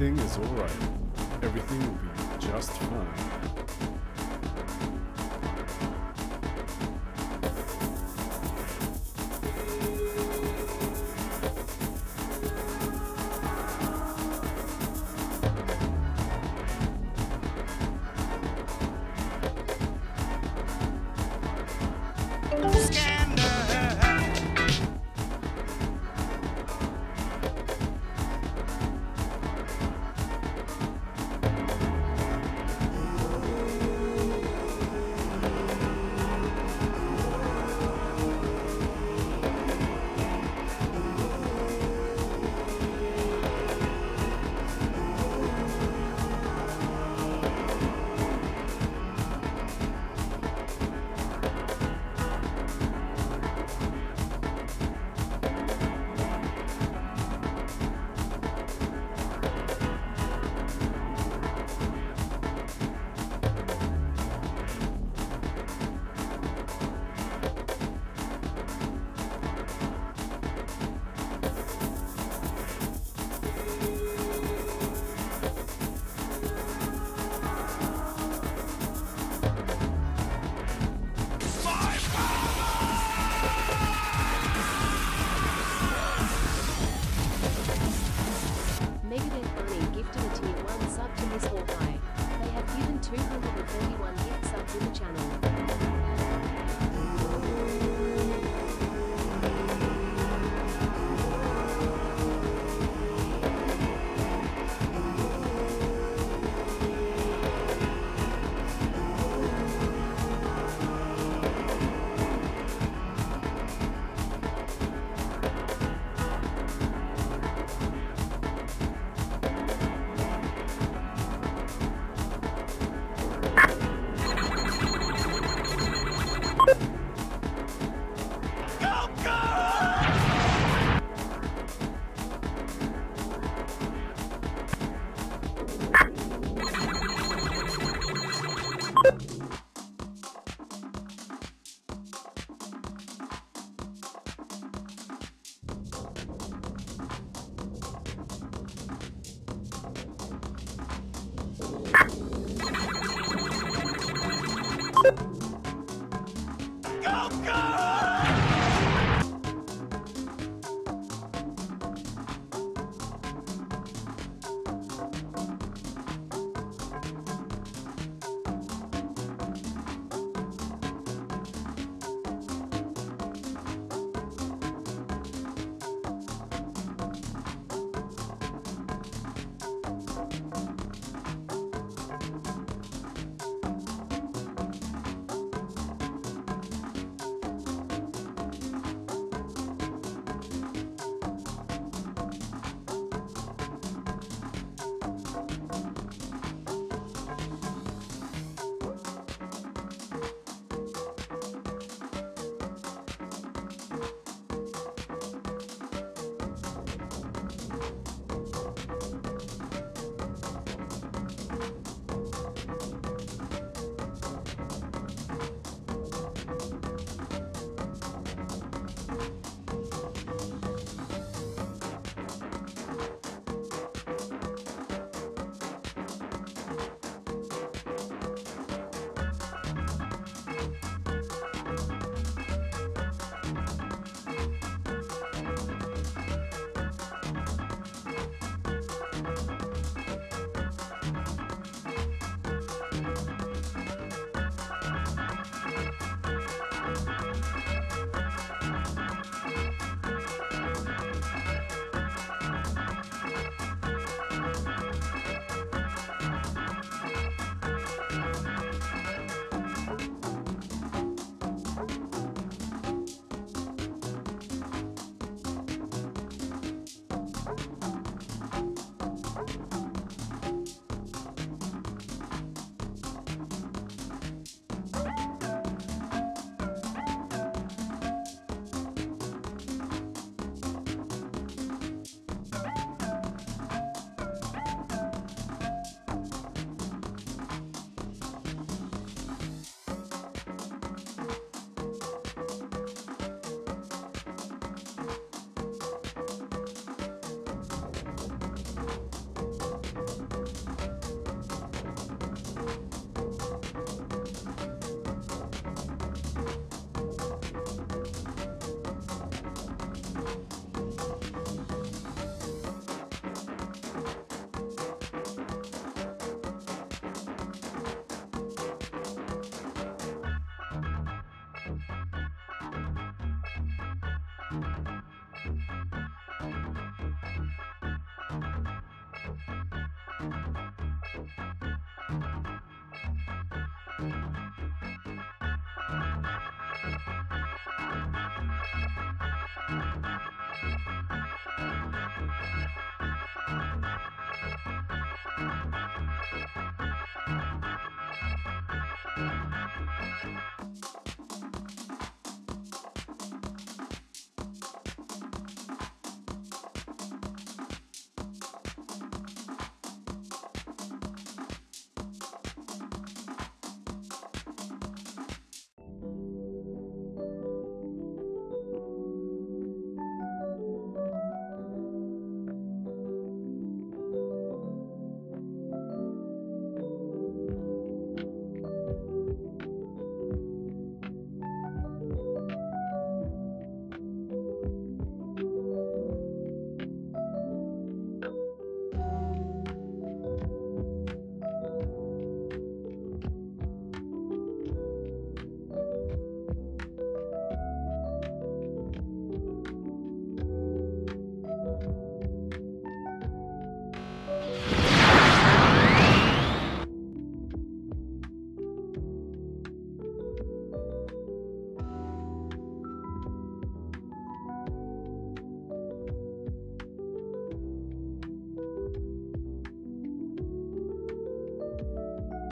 Everything is alright. Everything will be just fine.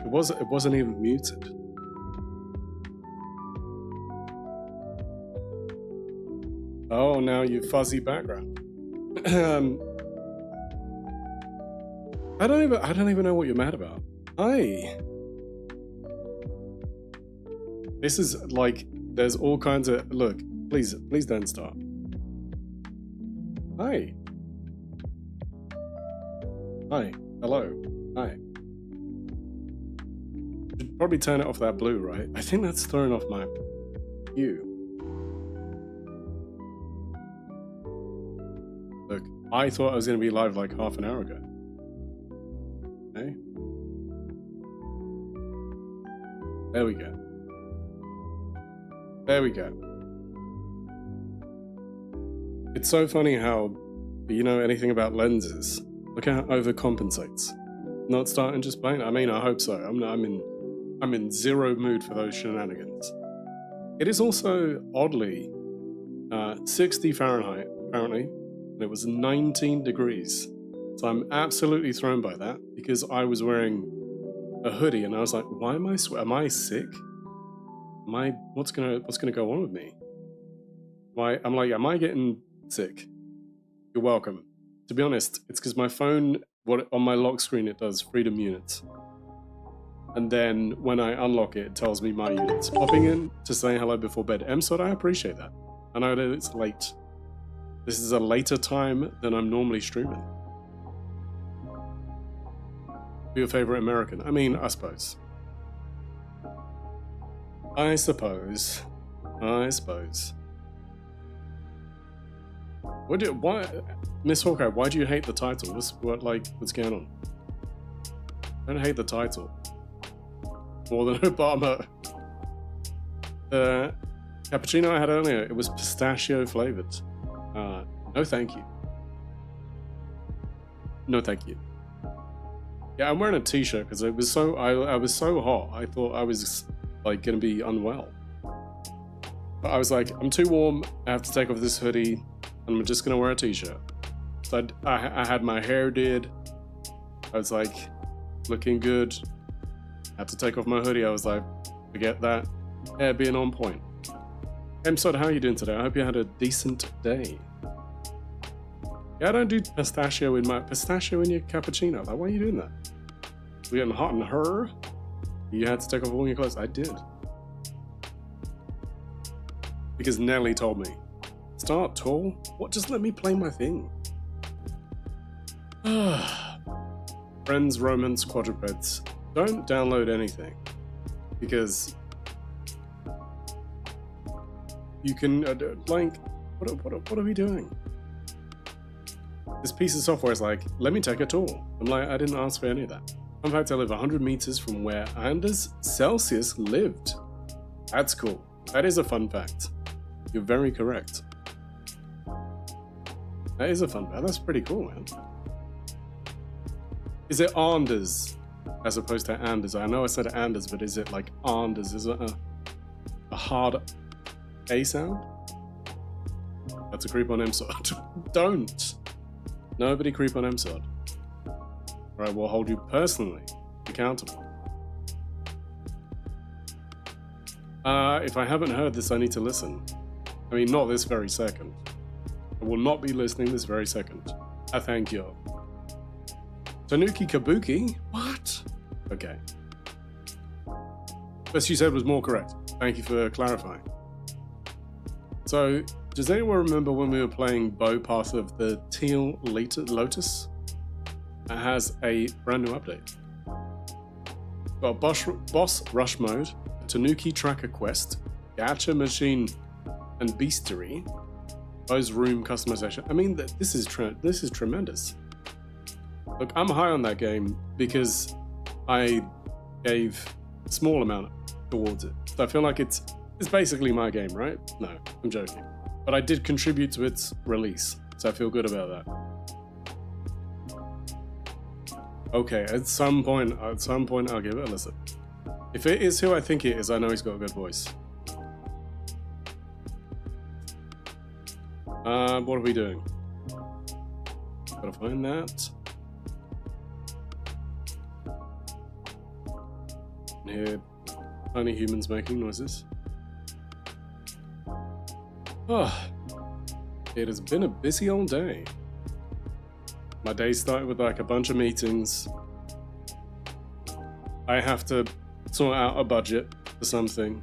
It wasn't even muted. Oh, now you fuzzy background. I don't even know what you're mad about. Hi. This is like, there's all kinds of, look, please don't start. Hi. Hi. Hello. Hi. Should probably turn it off that blue, right? I think that's throwing off my hue. Look, I thought I was going to be live like half an hour ago. Okay. There we go. There we go. It's so funny how, you know anything about lenses, look how it overcompensates. Not starting just playing. I mean, I hope so. I'm in zero mood for those shenanigans. It is also oddly 60 Fahrenheit apparently, and it was 19 degrees. So I'm absolutely thrown by that because I was wearing a hoodie and I was like, why am I am I sick? What's gonna go on with me? I'm like, am I getting sick? You're welcome. To be honest, it's because my phone, on my lock screen it does freedom units. And then when I unlock it, it tells me my units. Popping in to say hello before bed. MSOD, I appreciate that. I know that it's late. This is a later time than I'm normally streaming. Your favorite American? I mean, I suppose. I suppose. Why, Miss Hawkeye? Why do you hate the title? What's going on? I don't hate the title more than Obama. The cappuccino I had earlier, it was pistachio flavored. No, thank you. No, thank you. Yeah, I'm wearing a t-shirt because it was so I was so hot. I thought I was like gonna be unwell. But I was like, I'm too warm. I have to take off this hoodie, and I'm just gonna wear a t-shirt. So I had my hair did. I was like looking good. I had to take off my hoodie. I was like, forget that. Hair being on point. MSOD, how are you doing today? I hope you had a decent day. Yeah, I don't do pistachio in your cappuccino. Like, why are you doing that? We getting hot in her? You had to take off all your clothes. I did. Because Nelly told me. Start tall? What? Just let me play my thing. Friends, romance, quadrupeds. Don't download anything. Because you can, what are we doing? This piece of software is like, let me take a tour. I'm like, I didn't ask for any of that. In fact, I live 100 meters from where Anders Celsius lived. That's cool. That is a fun fact. You're very correct. That is a fun fact. That's pretty cool, man. Is it Anders as opposed to Anders? I know I said Anders, but is it like Anders? Is it a hard A sound? That's a creep on MSOD. Don't. Nobody creep on MSOD. Or I will hold you personally accountable. If I haven't heard this, I need to listen. I mean, not this very second. I will not be listening this very second. I thank you. Tanuki Kabuki? What? Okay. Best you said was more correct. Thank you for clarifying. So, does anyone remember when we were playing Bow Path of the Teal Lotus? It has a brand new update. Got a boss rush mode, a Tanuki tracker quest, gacha machine, and beastery. Bow's room customization. I mean, this is tremendous. Look, I'm high on that game because I gave a small amount towards it. So I feel like it's basically my game, right? No, I'm joking. But I did contribute to its release, so I feel good about that. Okay, at some point I'll give it a listen. If it is who I think it is, I know he's got a good voice. What are we doing? Gotta find that. I hear tiny humans making noises. Oh, it has been a busy old day. My day started with like a bunch of meetings. I have to sort out a budget for something.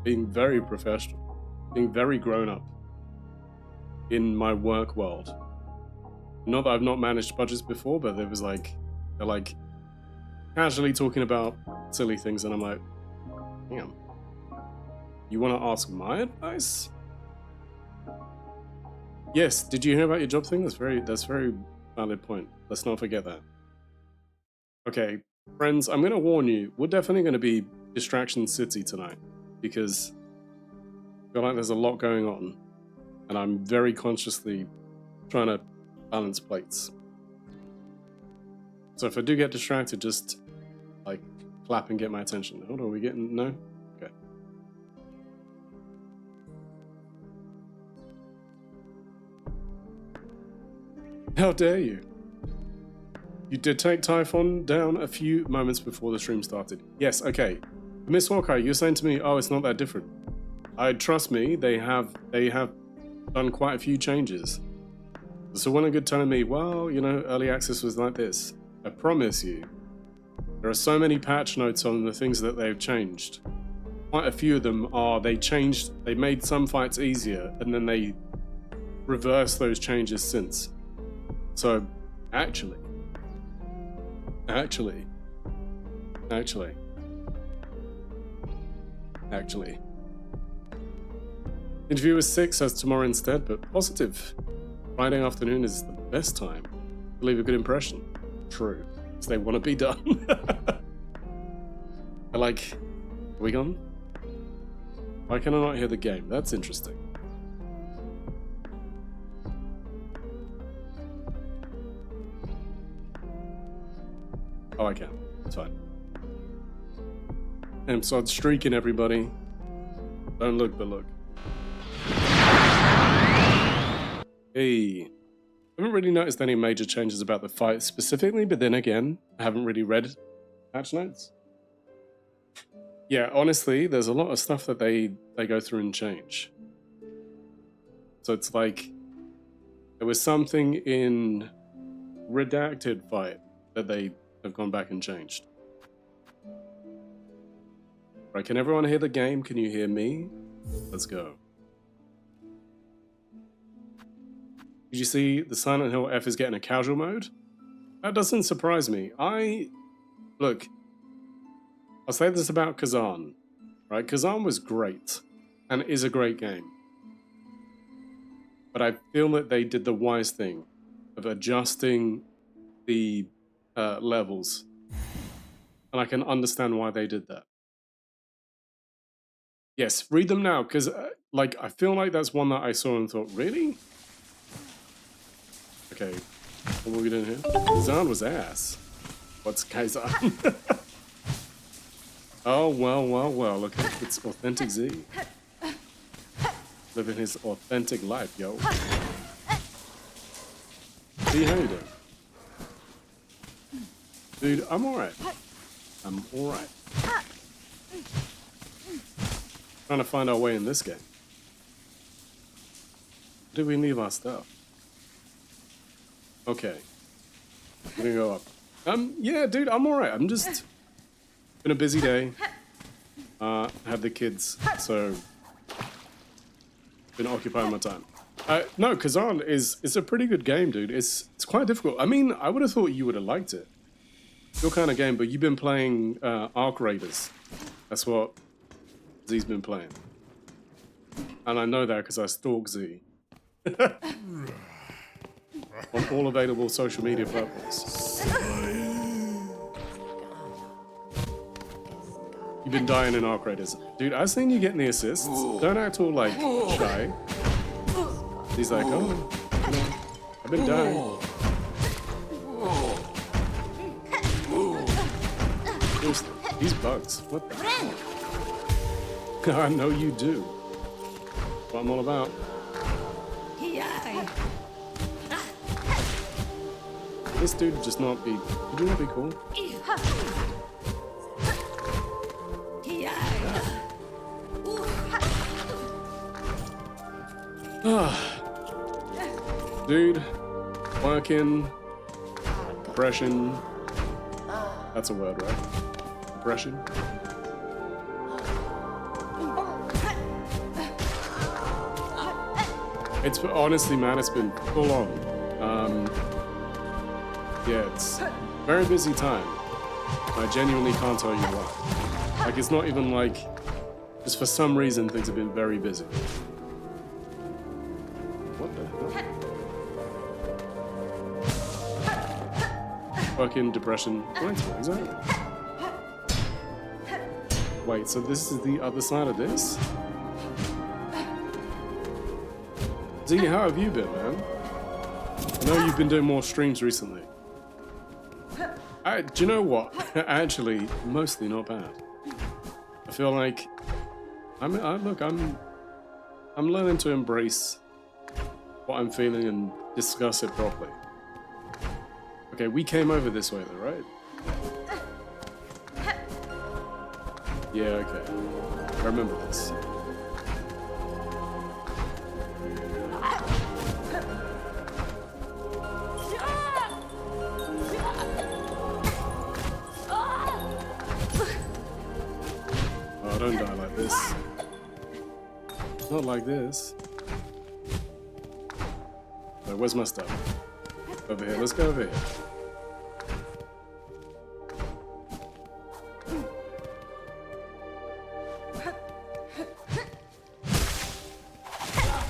Being very professional. Being very grown up in my work world. Not that I've not managed budgets before, but there was like, they're like casually talking about silly things, and I'm like, damn, you want to ask my advice? Yes, did you hear about your job thing? That's very valid point. Let's not forget that. Okay, friends, I'm gonna warn you, we're definitely gonna be Distraction City tonight, because I feel like there's a lot going on, and I'm very consciously trying to balance plates. So if I do get distracted, just like clap and get my attention. Hold on, are we getting no? Okay. How dare you? You did take Typhon down a few moments before the stream started. Yes, okay. Miss Hawkeye, you're saying to me, oh, it's not that different. Trust me, they have done quite a few changes. So when you're telling me, well, you know, early access was like this, I promise you, there are so many patch notes on the things that they've changed. Quite a few of them are, they made some fights easier, and then they reversed those changes since. So, actually. Interviewer 6 says tomorrow instead, but positive. Friday afternoon is the best time to leave a good impression. True, because they want to be done. Are we gone? Why can I not hear the game? That's interesting. Oh, I can. It's fine. And so I'm streaking everybody. Don't look, but look. Hey. I haven't really noticed any major changes about the fight specifically, but then again, I haven't really read patch notes. Yeah, honestly, there's a lot of stuff that they go through and change. So it's like, there was something in Redacted fight that they have gone back and changed. Right, can everyone hear the game? Can you hear me? Let's go. Did you see the Silent Hill F is getting a casual mode? That doesn't surprise me. Look, I'll say this about Kazan, right? Kazan was great, and is a great game. But I feel that they did the wise thing of adjusting the levels. And I can understand why they did that. Yes, read them now, because I feel like that's one that I saw and thought, really? Okay, what were we doing here? Kazan was ass. What's Kazan? Oh, well, look, it's Authentic Z. Living his authentic life, yo. See, how you doing? Dude, I'm alright. Trying to find our way in this game. Where did we leave our stuff? Okay. We're gonna go up. Yeah, dude, I'm alright. I'm just... Been a busy day. I have the kids, so... Been occupying my time. No, Kazan is a pretty good game, dude. It's quite difficult. I mean, I would have thought you would have liked it. Your kind of game, but you've been playing Arc Raiders. That's what Z's been playing. And I know that because I stalk Z. On all available social media platforms. You've been dying in Arc Raiders. Dude, I've seen you getting the assists. Don't act all like shy. He's like, oh, I've been dying. These bugs, what the heck? I know you do. What I'm all about. This dude would just not be... Would you not be cool? Dude, working, depression. That's a word, right? Depression. It's honestly, man, it's been full on. Yeah, it's very busy time. I genuinely can't tell you why. Like, it's not even like, just for some reason, things have been very busy. What the hell? Fucking depression. Right, exactly. Wait, so this is the other side of this? Z, how have you been, man? I know you've been doing more streams recently. Do you know what? Actually, mostly not bad. I feel like I'm learning to embrace what I'm feeling and discuss it properly. Okay, we came over this way though, right? Yeah, okay. I remember this. Oh, don't die like this. Not like this. Wait, where's my stuff? Over here, let's go over here.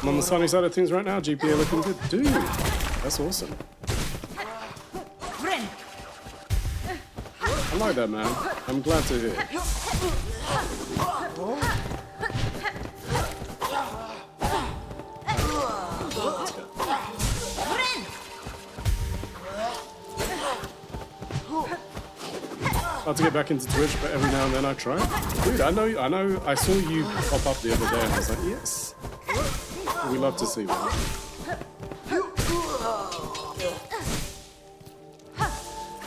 I'm on the sunny side of things right now, GPA looking good. Dude, that's awesome. I like that, man. I'm glad to hear. About to get back into Twitch, but every now and then I try. Dude, I know, I saw you pop up the other day and I was like, yes. We love to see that.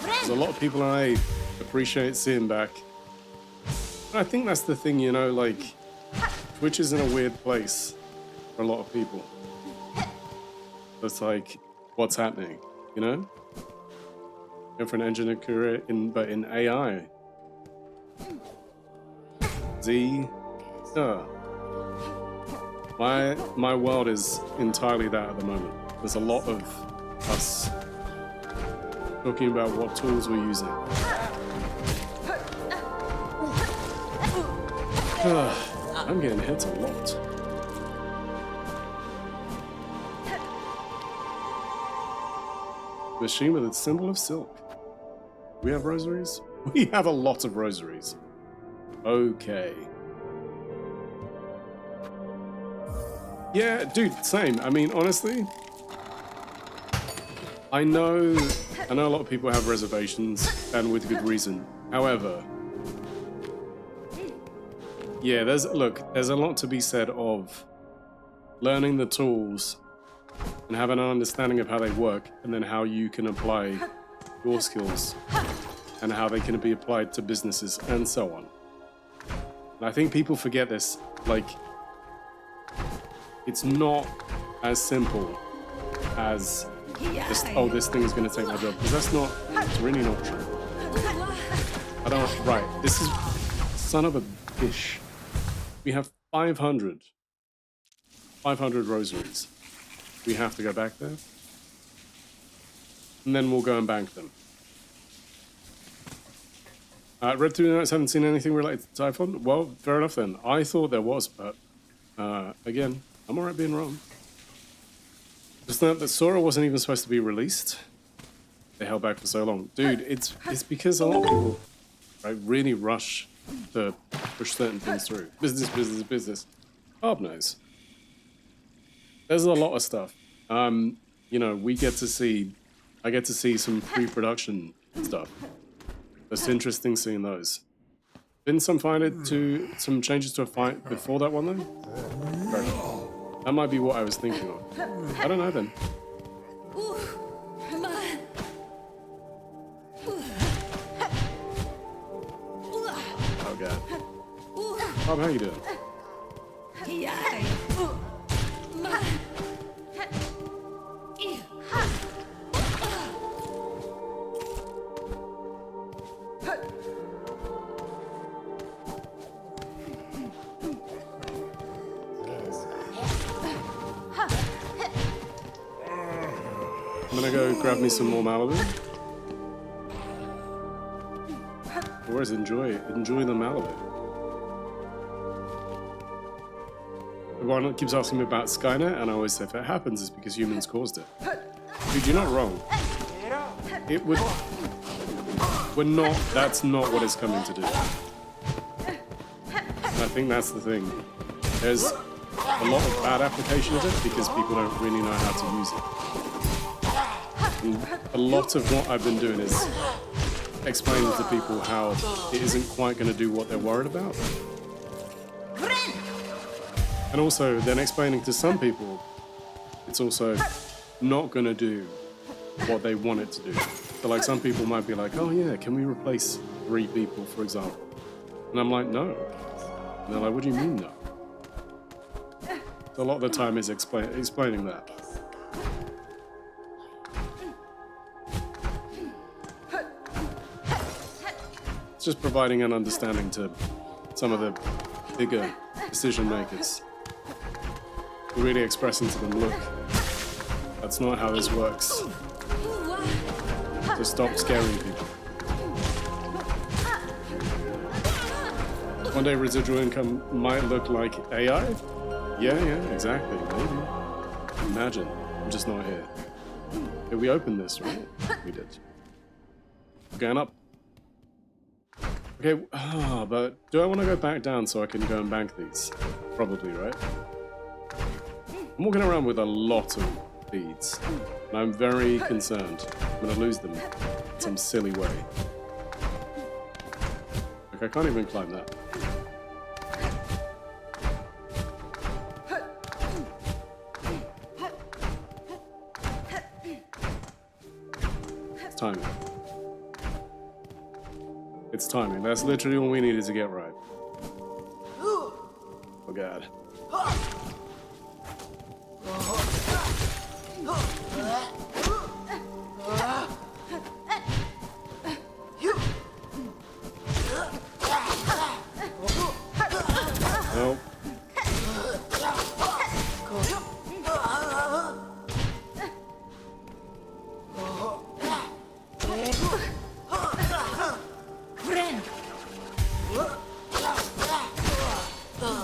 There's a lot of people I appreciate seeing back. And I think that's the thing, you know, like, Twitch is in a weird place for a lot of people. It's like, what's happening, you know? Go for an engineer career but in AI. Z. My world is entirely that at the moment. There's a lot of us talking about what tools we're using. I'm getting hit a lot. Machine with its symbol of silk. We have rosaries? We have a lot of rosaries. Okay. Yeah, dude, same. I mean, honestly, I know a lot of people have reservations, and with good reason. However, yeah, there's a lot to be said of learning the tools and having an understanding of how they work, and then how you can apply your skills and how they can be applied to businesses and so on. And I think people forget this, like, it's not as simple as just, oh, this thing is going to take my job, because that's not, it's really not true. Right, this is, son of a bitch. We have 500 rosaries. We have to go back there. And then we'll go and bank them. Read through the notes, haven't seen anything related to Typhon? Well, fair enough then. I thought there was, but again, I'm alright being wrong. Just that Sora wasn't even supposed to be released. They held back for so long. Dude, it's because a lot of people, right, really rush to push certain things through. Business. God knows. There's a lot of stuff. You know, I get to see some pre-production stuff. It's interesting seeing those. Didn't some changes to a fight before that one though? Fair enough. That might be what I was thinking of. I don't know then. Oh god. Bob, how you doing? I'm gonna go grab me some more Malibu. Always enjoy the Malibu. Everyone keeps asking me about Skynet, and I always say if it happens, it's because humans caused it. Dude, you're not wrong. It would. We're not. That's not what it's coming to do. And I think that's the thing. There's a lot of bad application of it because people don't really know how to use it. And a lot of what I've been doing is explaining to people how it isn't quite going to do what they're worried about. And also, then explaining to some people, it's also not going to do what they want it to do. So like some people might be like, oh yeah, can we replace 3 people, for example? And I'm like, no. And they're like, what do you mean no? So a lot of the time is explaining that. It's just providing an understanding to some of the bigger decision makers. Really expressing to them, look, that's not how this works. So stop scaring people. One day residual income might look like AI? Yeah, exactly, maybe. Imagine, I'm just not here. Okay, we opened this, right? We did. We're going up. Okay, but do I want to go back down so I can go and bank these? Probably, right? I'm walking around with a lot of beads, and I'm very concerned I'm going to lose them in some silly way. Like, I can't even climb that. It's timing. It's timing. That's literally all we needed to get right. Oh god. Nope.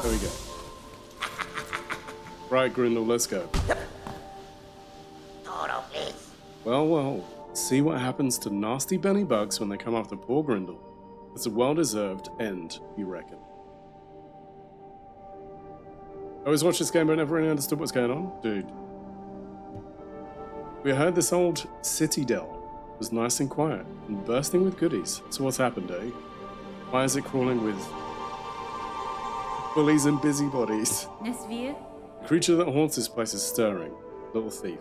There we go. Right, Grindel, let's go. Well, see what happens to nasty Benny Bugs when they come after poor Grindel. It's a well-deserved end, you reckon. I always watched this game but never really understood what's going on. Dude. We heard this old citadel was nice and quiet and bursting with goodies. So what's happened, eh? Why is it crawling with bullies and busybodies? The creature that haunts this place is stirring. Little thief.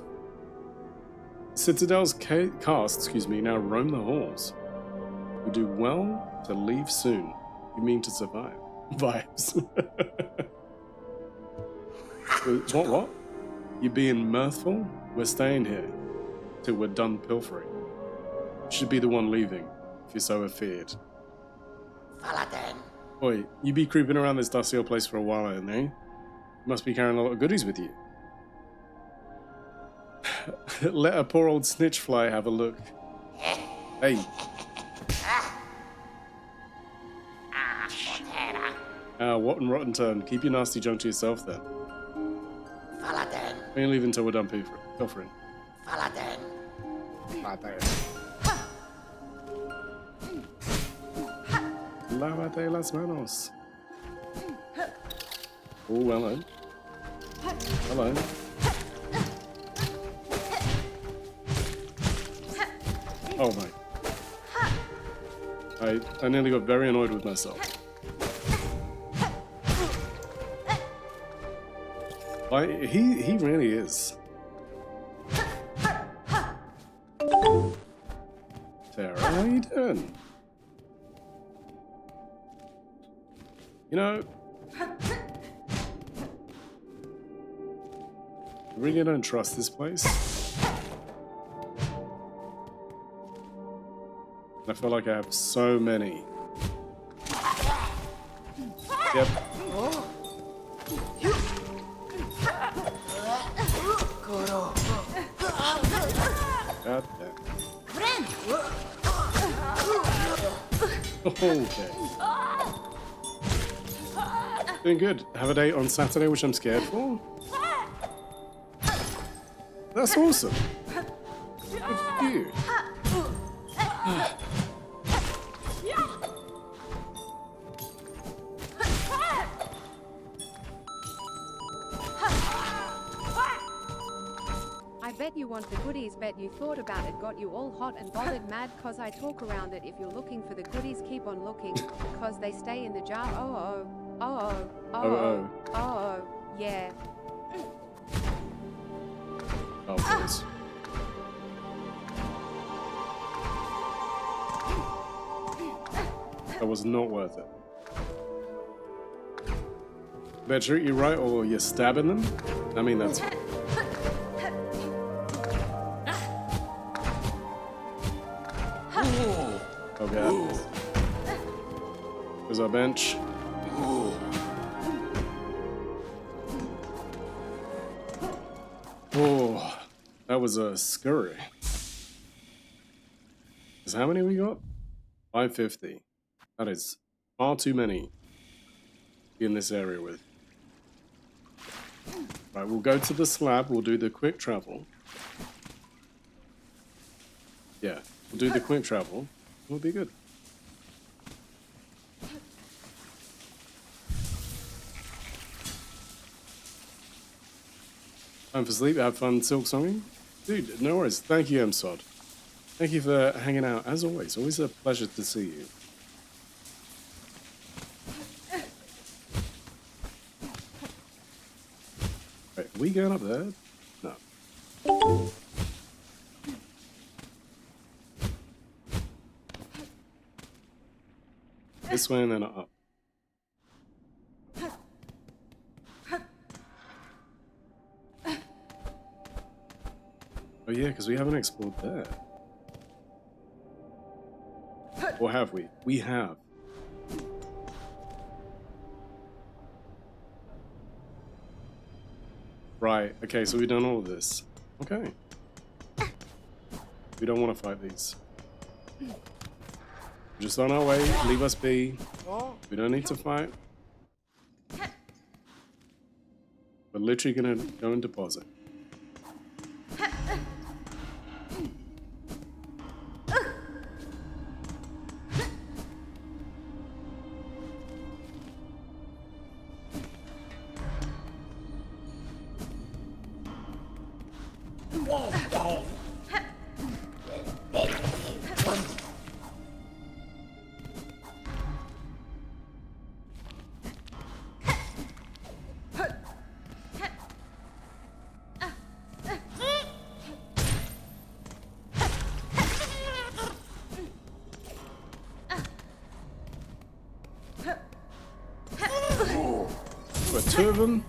Citadel's cast, now roam the halls. We do well to leave soon. You mean to survive? Vibes. What? You being mirthful? We're staying here till we're done pilfering. You should be the one leaving if you're so afeared. Oi, you be creeping around this dusty old place for a while, eh? You must be carrying a lot of goodies with you. Let a poor old snitch fly have a look. Hey. What and rotten turn. Keep your nasty junk to yourself then. We ain't leaving until we're done pilfering. Lávate las manos. Oh, hello. Hello. Oh my. I nearly got very annoyed with myself. He really is. Tara, how you doing? You know, I really don't trust this place. I feel like I have so many. Yep. God damn. Okay. Doing good. Have a date on Saturday, which I'm scared for. That's awesome. Good for you. I bet you want the goodies, bet you thought about it, got you all hot and bothered mad cause I talk around it. If you're looking for the goodies, keep on looking, cause they stay in the jar. Oh, yeah. Oh, please. That was not worth it. They treat you right or you're stabbing them? I mean, that's fine. Oh god. There's our bench. Oh, that was a scurry. Is how many we got? 550. That is far too many in this area with. Right, we'll go to the slab. We'll do the quick travel. Yeah, we'll do the quick travel. We'll be good. Time for sleep. Have fun silk songing. Dude, no worries. Thank you, MSOD. Thank you for hanging out, as always. Always a pleasure to see you. Wait, are we going up there? No. This way and then up. Oh yeah, because we haven't explored there. Or have we? We have. Right, okay, so we've done all of this. Okay. We don't want to fight these. We're just on our way, leave us be. We don't need to fight. We're literally gonna go and deposit. Got two of them.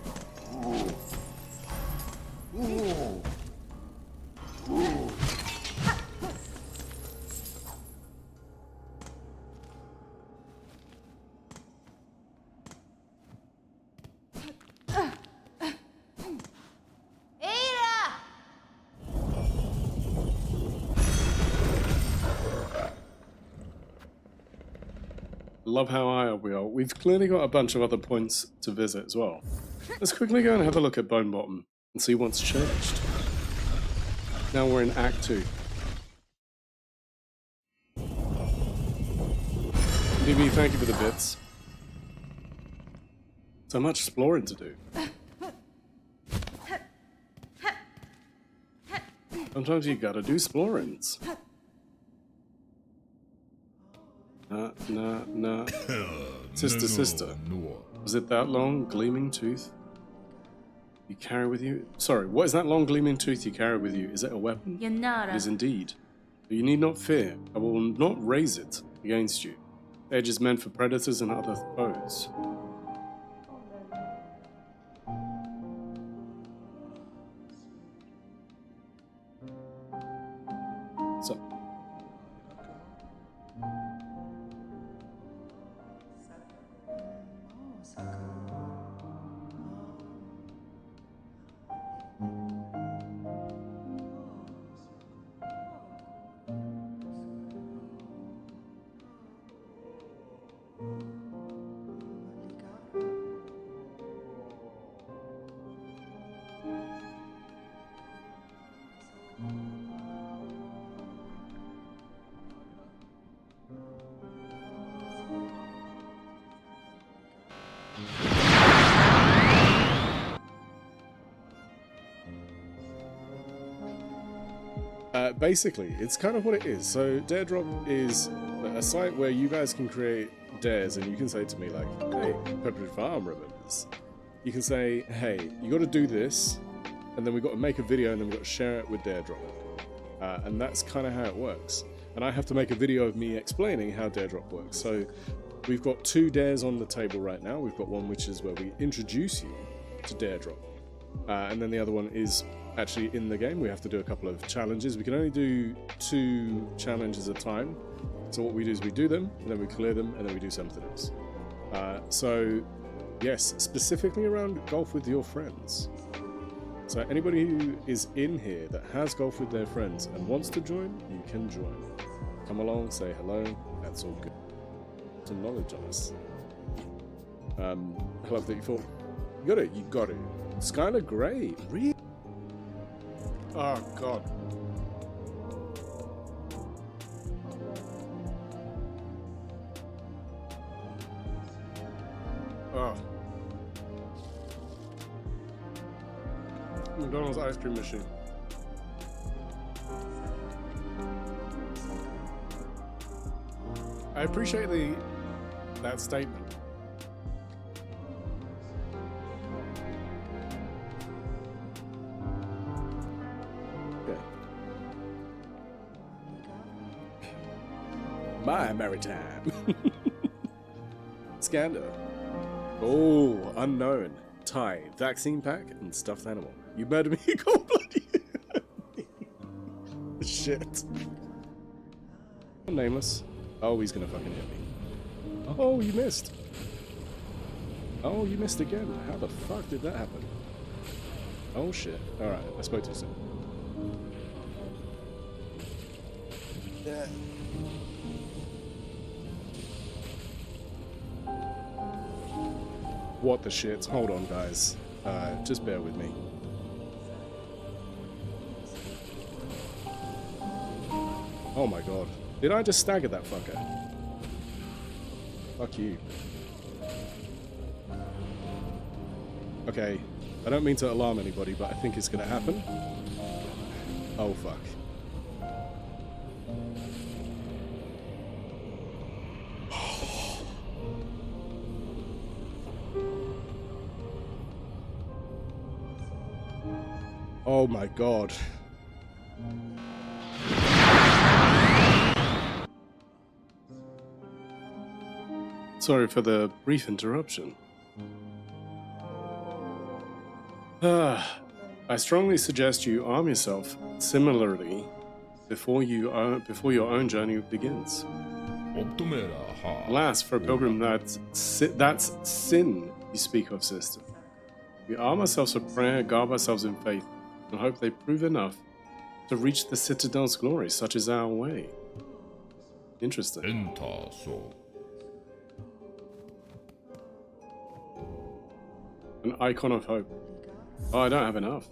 Love how high we are. We've clearly got a bunch of other points to visit as well. Let's quickly go and have a look at Bone Bottom and see what's changed. Now we're in Act 2. DB, thank you for the bits. So much exploring to do. Sometimes you gotta do explorings. Nah. Sister. Was it that long, gleaming tooth you carry with you? Sorry, what is that long, gleaming tooth you carry with you? Is it a weapon? It is indeed. But you need not fear. I will not raise it against you. The edge is meant for predators and other foes. So. Basically, it's kind of what it is. So Daredrop is a site where you guys can create dares, and you can say to me like, hey, Pepperidge Farm remembers. You can say, hey, you got to do this, and then we've got to make a video, and then we've got to share it with Daredrop. And that's kind of how it works. And I have to make a video of me explaining how Daredrop works. So we've got 2 dares on the table right now. We've got one which is where we introduce you to Daredrop. And then the other one is actually in the game. We have to do a couple of challenges. We can only do 2 challenges at a time. So what we do is we do them, and then we clear them, and then we do something else. So yes, specifically around golf with your friends. So anybody who is in here that has golf with their friends and wants to join, you can join. Come along, say hello, that's all good. Some knowledge on us. I love that you thought, you got it. Skylar Grey, really? Oh god. Oh. McDonald's ice cream machine. I appreciate that statement. Yeah. My maritime. Scander. Oh, unknown. Thai, vaccine pack, and stuffed animal. You murdered me, cold blooded. Shit. Nameless. Oh, he's gonna fucking hit me. Oh, you missed. Oh, you missed again. How the fuck did that happen? Oh shit. Alright, I spoke too soon. Yeah. What the shit? Hold on, guys. Just bear with me. Oh my god. Did I just stagger that fucker? Fuck you. Okay. I don't mean to alarm anybody, but I think it's gonna happen. Oh fuck. Oh my god. Sorry for the brief interruption. I strongly suggest you arm yourself similarly before your own journey begins. Alas, for a pilgrim, that's sin you speak of, sister. We arm ourselves for prayer, garb ourselves in faith, and hope they prove enough to reach the citadel's glory, such is our way. Interesting. An icon of hope. Oh, I don't have enough.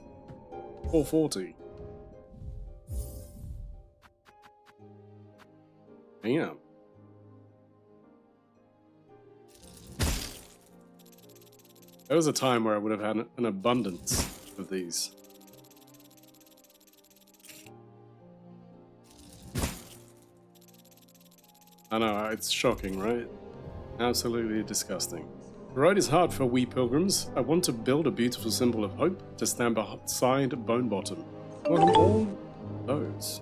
440. Damn. There was a time where I would have had an abundance of these. I know, it's shocking, right? Absolutely disgusting. The road is hard for we pilgrims. I want to build a beautiful symbol of hope to stand beside Bonebottom. Welcome all those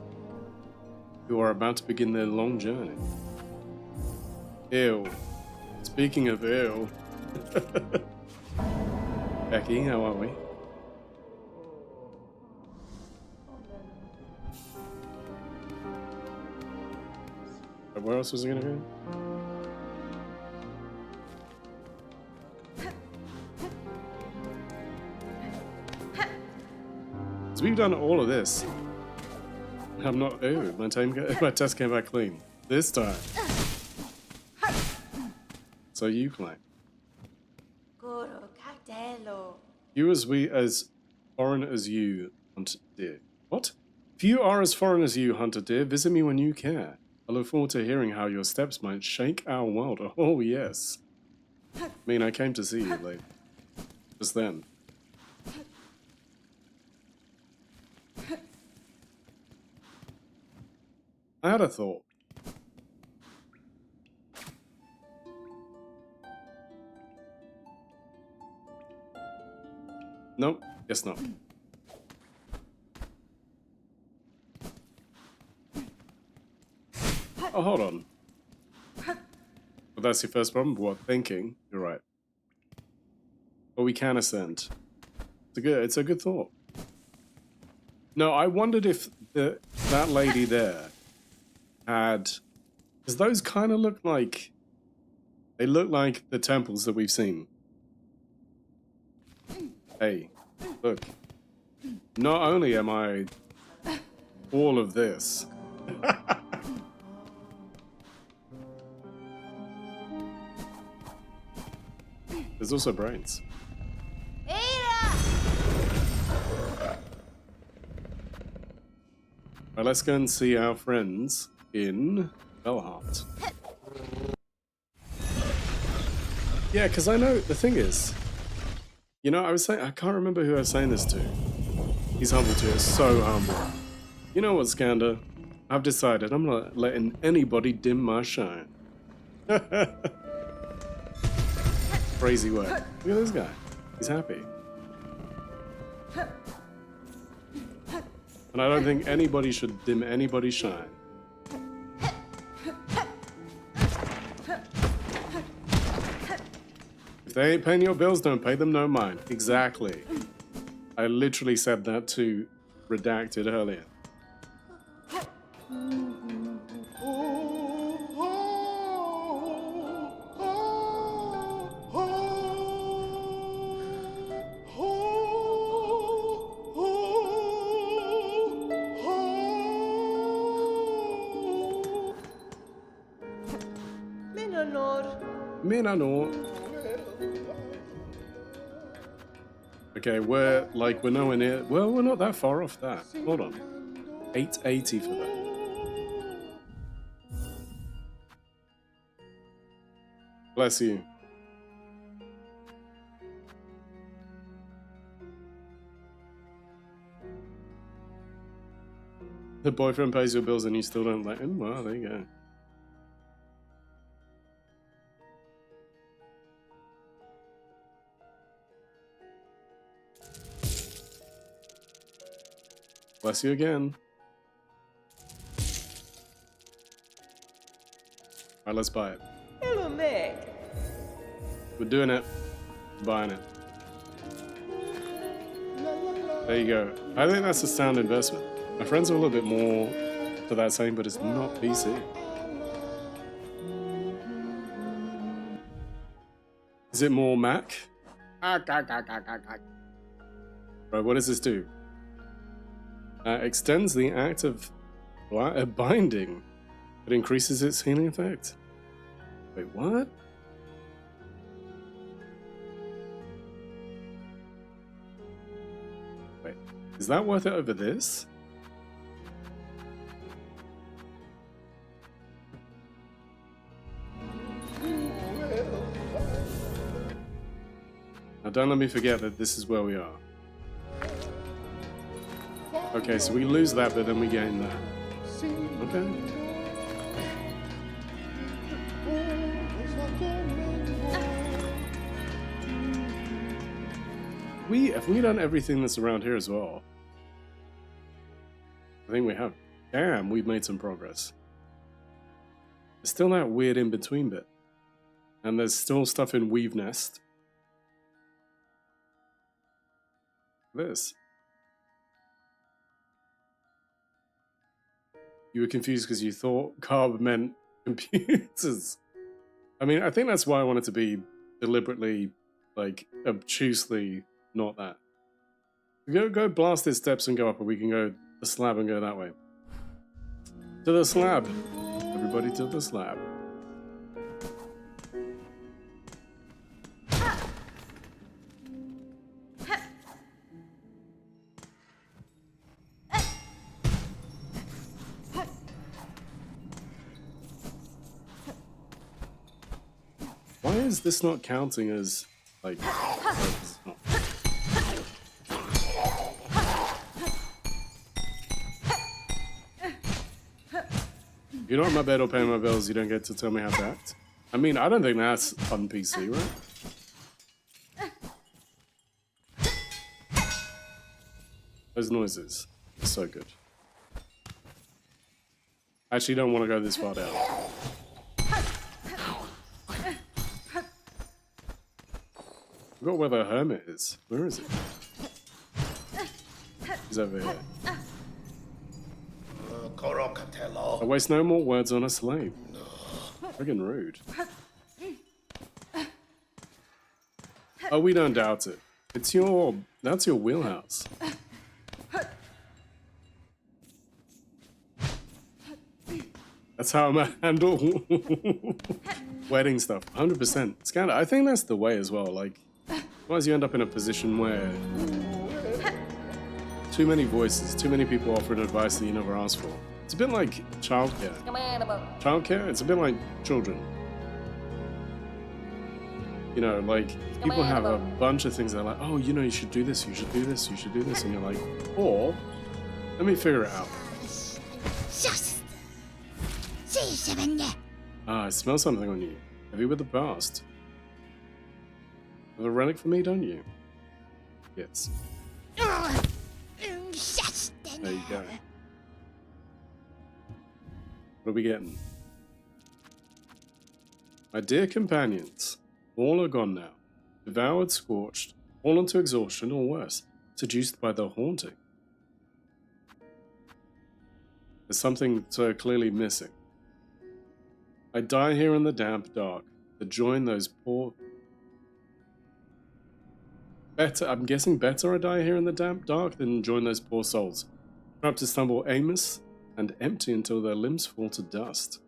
who are about to begin their long journey. Ew. Speaking of ew. Becky, how are we? Where else was it gonna go? So we've done all of this. I'm not. Ooh, my test came back clean this time. So you claim. You as foreign as you, hunter deer. What? If you are as foreign as you, hunter deer, visit me when you care. I look forward to hearing how your steps might shake our world. Oh yes. I mean, I came to see you, like, just then. I had a thought. Nope, guess not. Oh, hold on. Well, that's your first problem? What, thinking? You're right. But we can ascend. It's a good thought. No, I wondered if that lady there had... Because those kind of look like... They look like the temples that we've seen. Hey, look. Not only am I all of this... There's also brains. Right, let's go and see our friends in Belheart. Yeah, because I know, the thing is, you know, I was saying, I can't remember who I was saying this to. He's humble too, so humble. You know what, Skander? I've decided I'm not letting anybody dim my shine. Crazy work. Look at this guy. He's happy. And I don't think anybody should dim anybody's shine. If they ain't paying your bills, don't pay them no mind. Exactly. I literally said that to Redacted earlier. Okay, we're nowhere near. Well, we're not that far off that. Hold on. 880 for that. Bless you. The boyfriend pays your bills and you still don't let him? Well, there you go. Bless you again. Alright, let's buy it. Hello, Meg. We're doing it. Buying it. There you go. I think that's a sound investment. My friends are a little bit more to that saying, but it's not PC. Is it more Mac? Right, what does this do? Extends the act of binding. It increases its healing effect. Wait, what? Wait, is that worth it over this? Now don't let me forget that this is where we are. Okay, so we lose that, but then we gain that. Okay. Have we done everything that's around here as well? I think we have. Damn, we've made some progress. There's still that weird in-between bit. And there's still stuff in Weave Nest. This. You were confused because you thought carb meant computers. I mean, I think that's why I wanted to be deliberately, like, obtusely not that. Go blast his steps and go up, or we can go the slab and go that way. To the slab. Everybody to the slab. Why is this not counting as, like... Oh. you're not in my bed or paying my bills, you don't get to tell me how to act. I mean, I don't think that's on PC, right? Those noises are so good. I actually don't want to go this far down. I forgot where the hermit is. Where is it? He's over here. I waste no more words on a slave. Friggin' rude. Oh, we don't doubt it. It's that's your wheelhouse. That's how I'm gonna handle wedding stuff. 100%. Scanner, I think that's the way as well. Like, otherwise you end up in a position where too many voices, too many people offering advice that you never asked for. It's a bit like childcare. Childcare, it's a bit like children. You know, like, people have a bunch of things they're like, oh, you know, you should do this, you should do this, you should do this. And you're like, or, let me figure it out. Ah, I smell something on you. Heavy with the past. Have a relic for me, don't you? Yes. There you go. What are we getting? My dear companions, all are gone now. Devoured, scorched, fallen to exhaustion, or worse, seduced by the haunting. There's something so clearly missing. I die here in the damp dark to join those poor... I'm guessing better I die here in the damp dark than join those poor souls. Trapped to stumble aimless and empty until their limbs fall to dust.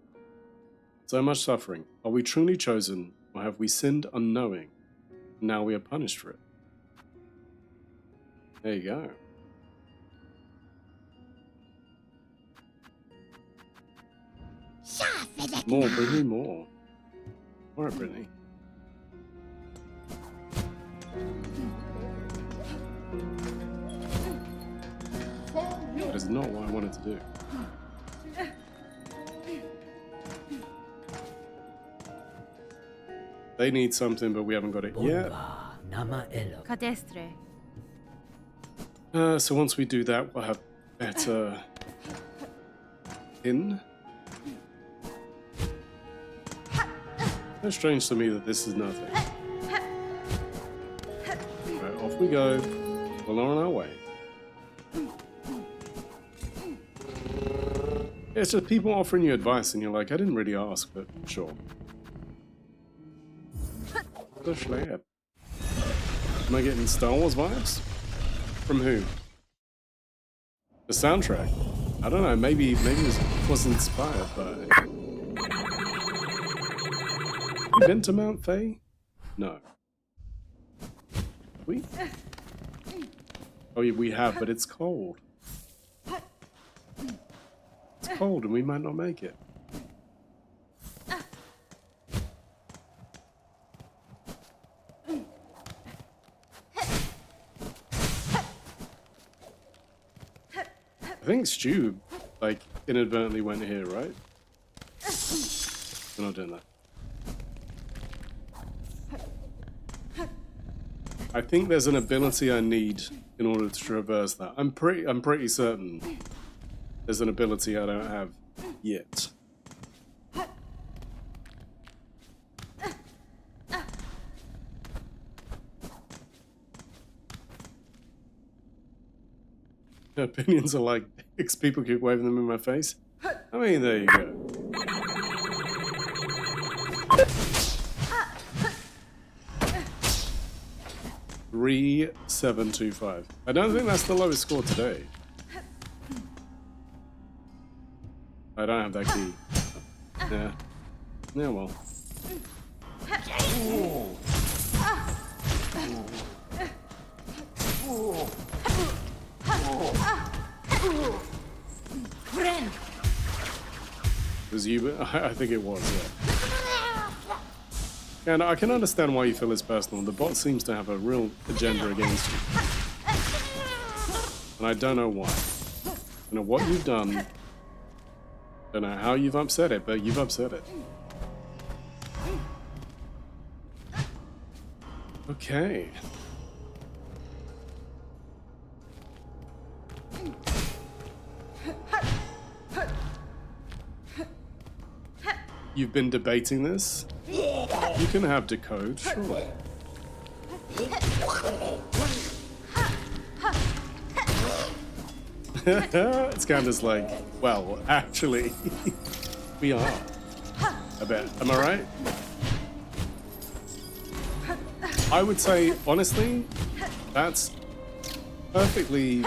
So much suffering. Are we truly chosen, or have we sinned unknowing? And now we are punished for it. There you go. More, Brittany, more. Alright, Brittany. That is not what I wanted to do. They need something, but we haven't got it yet. So once we do that, we'll have better... in. It's strange to me that this is nothing. Right, off we go. We're on our way. Yeah, it's just people offering you advice and you're like, I didn't really ask, but sure. The Schlepp. Am I getting Star Wars vibes? From who? The soundtrack? I don't know, maybe it was inspired by... Been to Mount Faye? No. We? Oh yeah, we have, but it's cold. It's cold and we might not make it. I think Stu, like, inadvertently went here, right? We're not doing that. I think there's an ability I need in order to traverse that. I'm pretty certain there's an ability I don't have yet. Opinions are like dicks. People keep waving them in my face. I mean, there you go. Three 725. I don't think that's the lowest score today. I don't have that key. Yeah. Yeah, well. Was you? I think it was, yeah. And I can understand why you feel it's personal. The bot seems to have a real agenda against you. And I don't know why. I don't know what you've done. Don't know how you've upset it, but you've upset it. Okay. You've been debating this? You can have decode, sure. It's kind of like, well, actually, we are. I bet. Am I right? I would say, honestly, that's perfectly...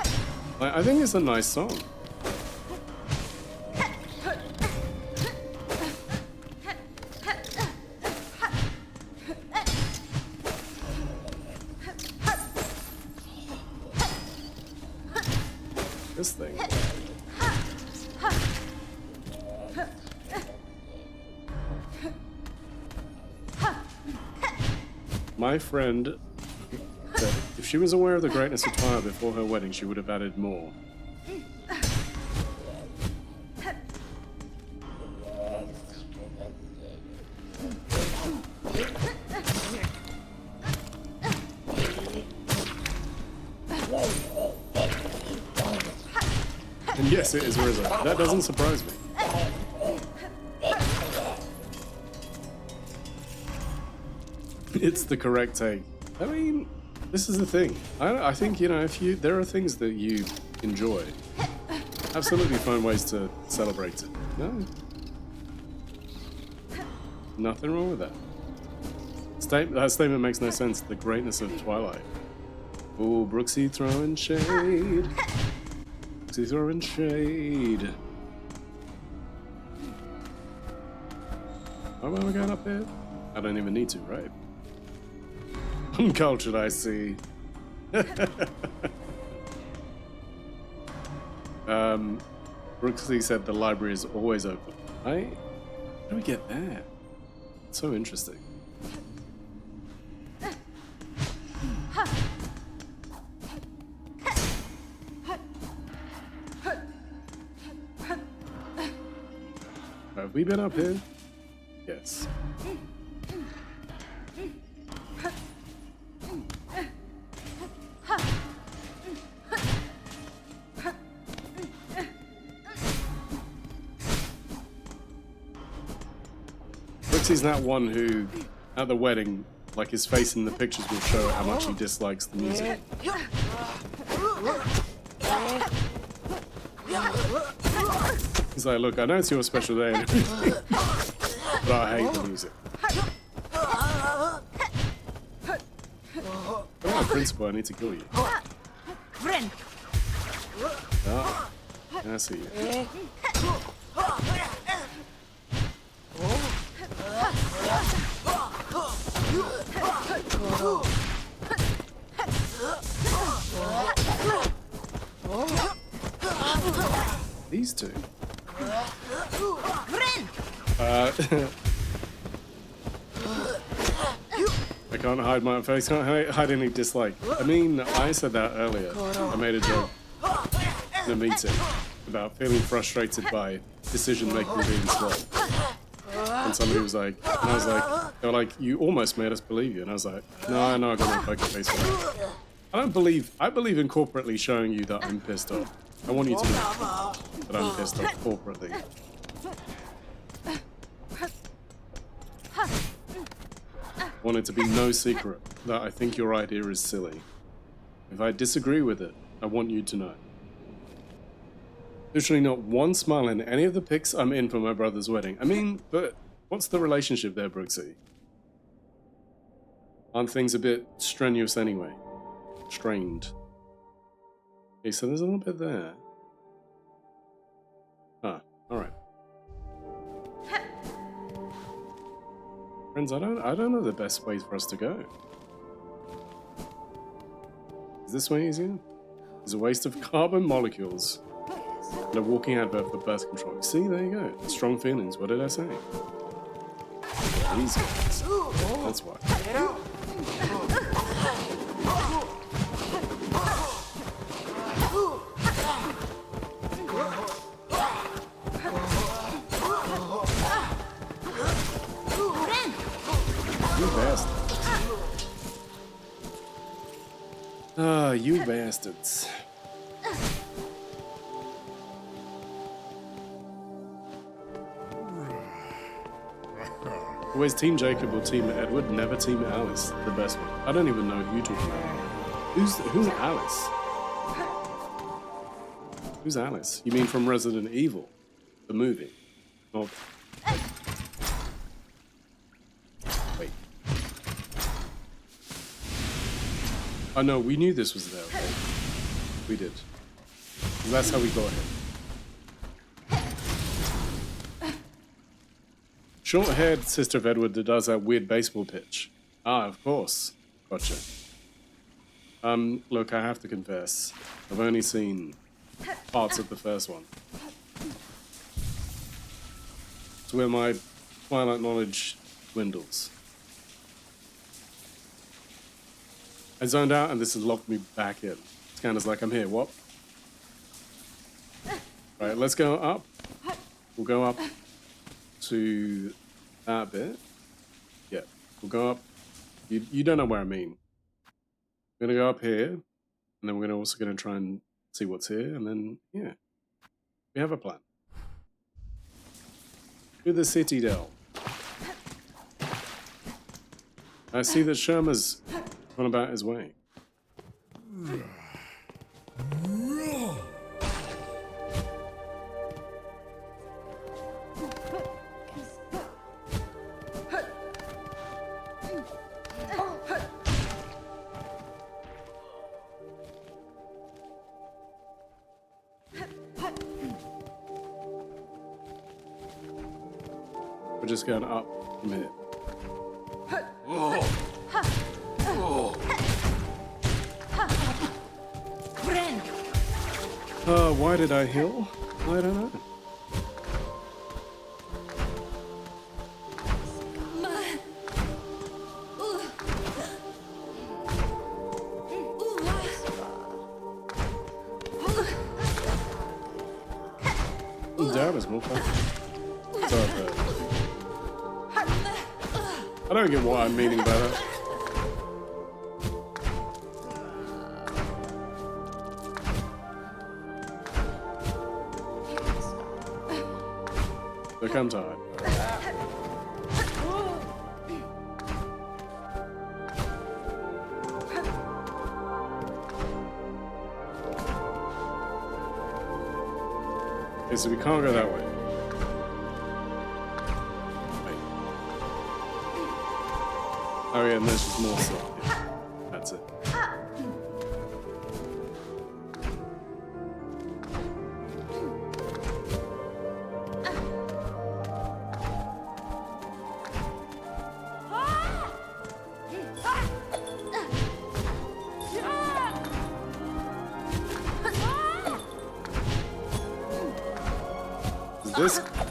I think it's a nice song. This thing. My friend said if she was aware of the greatness of Twilight before her wedding, she would have added more. And yes, it is Rizzo. That doesn't surprise me. It's the correct take. I mean, this is the thing. I think, you know, if there are things that you enjoy, absolutely find ways to celebrate it. No. Nothing wrong with that. That statement makes no sense. The greatness of Twilight. Oh, Brooksy throwing shade. Brooksy throwing shade. Oh, well, we're going up there? I don't even need to, right? Uncultured, I see. Brooksy said the library is always open. How do we get that? It's so interesting. Have we been up here? Yes. Brooksy's that one who, at the wedding, like his face in the pictures will show how much he dislikes the music. He's like, look, I know it's your special day and everything, but I hate the music. Oh, principal, I need to kill you. Friend. Ah, I see you. These two. I can't hide my face, can't hide any dislike. I mean, I said that earlier. I made a joke in a meeting about feeling frustrated by decision making being slow. And somebody was like, and I was like, they were like, you almost made us believe you. And I was like, no, I know I got no poker face for that. I believe in corporately showing you that I'm pissed off. I want you to know that I'm pissed off corporately. I want it to be no secret that I think your idea is silly. If I disagree with it, I want you to know. Literally not one smile in any of the pics I'm in for my brother's wedding. I mean, but what's the relationship there, Brooksy? Aren't things a bit strenuous anyway? Strained. Okay, so there's a little bit there. Ah, alright. Friends, I don't know the best way for us to go. Is this way easier? It's a waste of carbon molecules. And a walking advert for birth control. See, there you go. Strong feelings. What did I say? These guys. That's why. You bastards. Always Team Jacob or Team Edward, never Team Alice. The best one. I don't even know who you're talking about. Who's Alice? Who's Alice? You mean from Resident Evil, the movie? Not. Wait. Oh no, we knew this was there. Okay? We did. That's how we got here. Short-haired sister of Edward that does that weird baseball pitch. Ah, of course. Gotcha. Look, I have to confess, I've only seen parts of the first one. It's where my Twilight knowledge dwindles. I zoned out and this has locked me back in. Scanner's like, I'm here, what? Right, let's go up. We'll go up to that bit. Yeah, we'll go up. You don't know where I mean. We're gonna go up here, and then we're also gonna try and see what's here, and then yeah, we have a plan. To the city, Dell. I see that Sherma's gone about his way. We're just going up from here. Why did I heal? I don't know. That was more fun. I don't get what I'm meaning by that. Look, I'm tired. Okay, so we can't go that way. Oh yeah, and there's just more stuff. Yeah, that's it.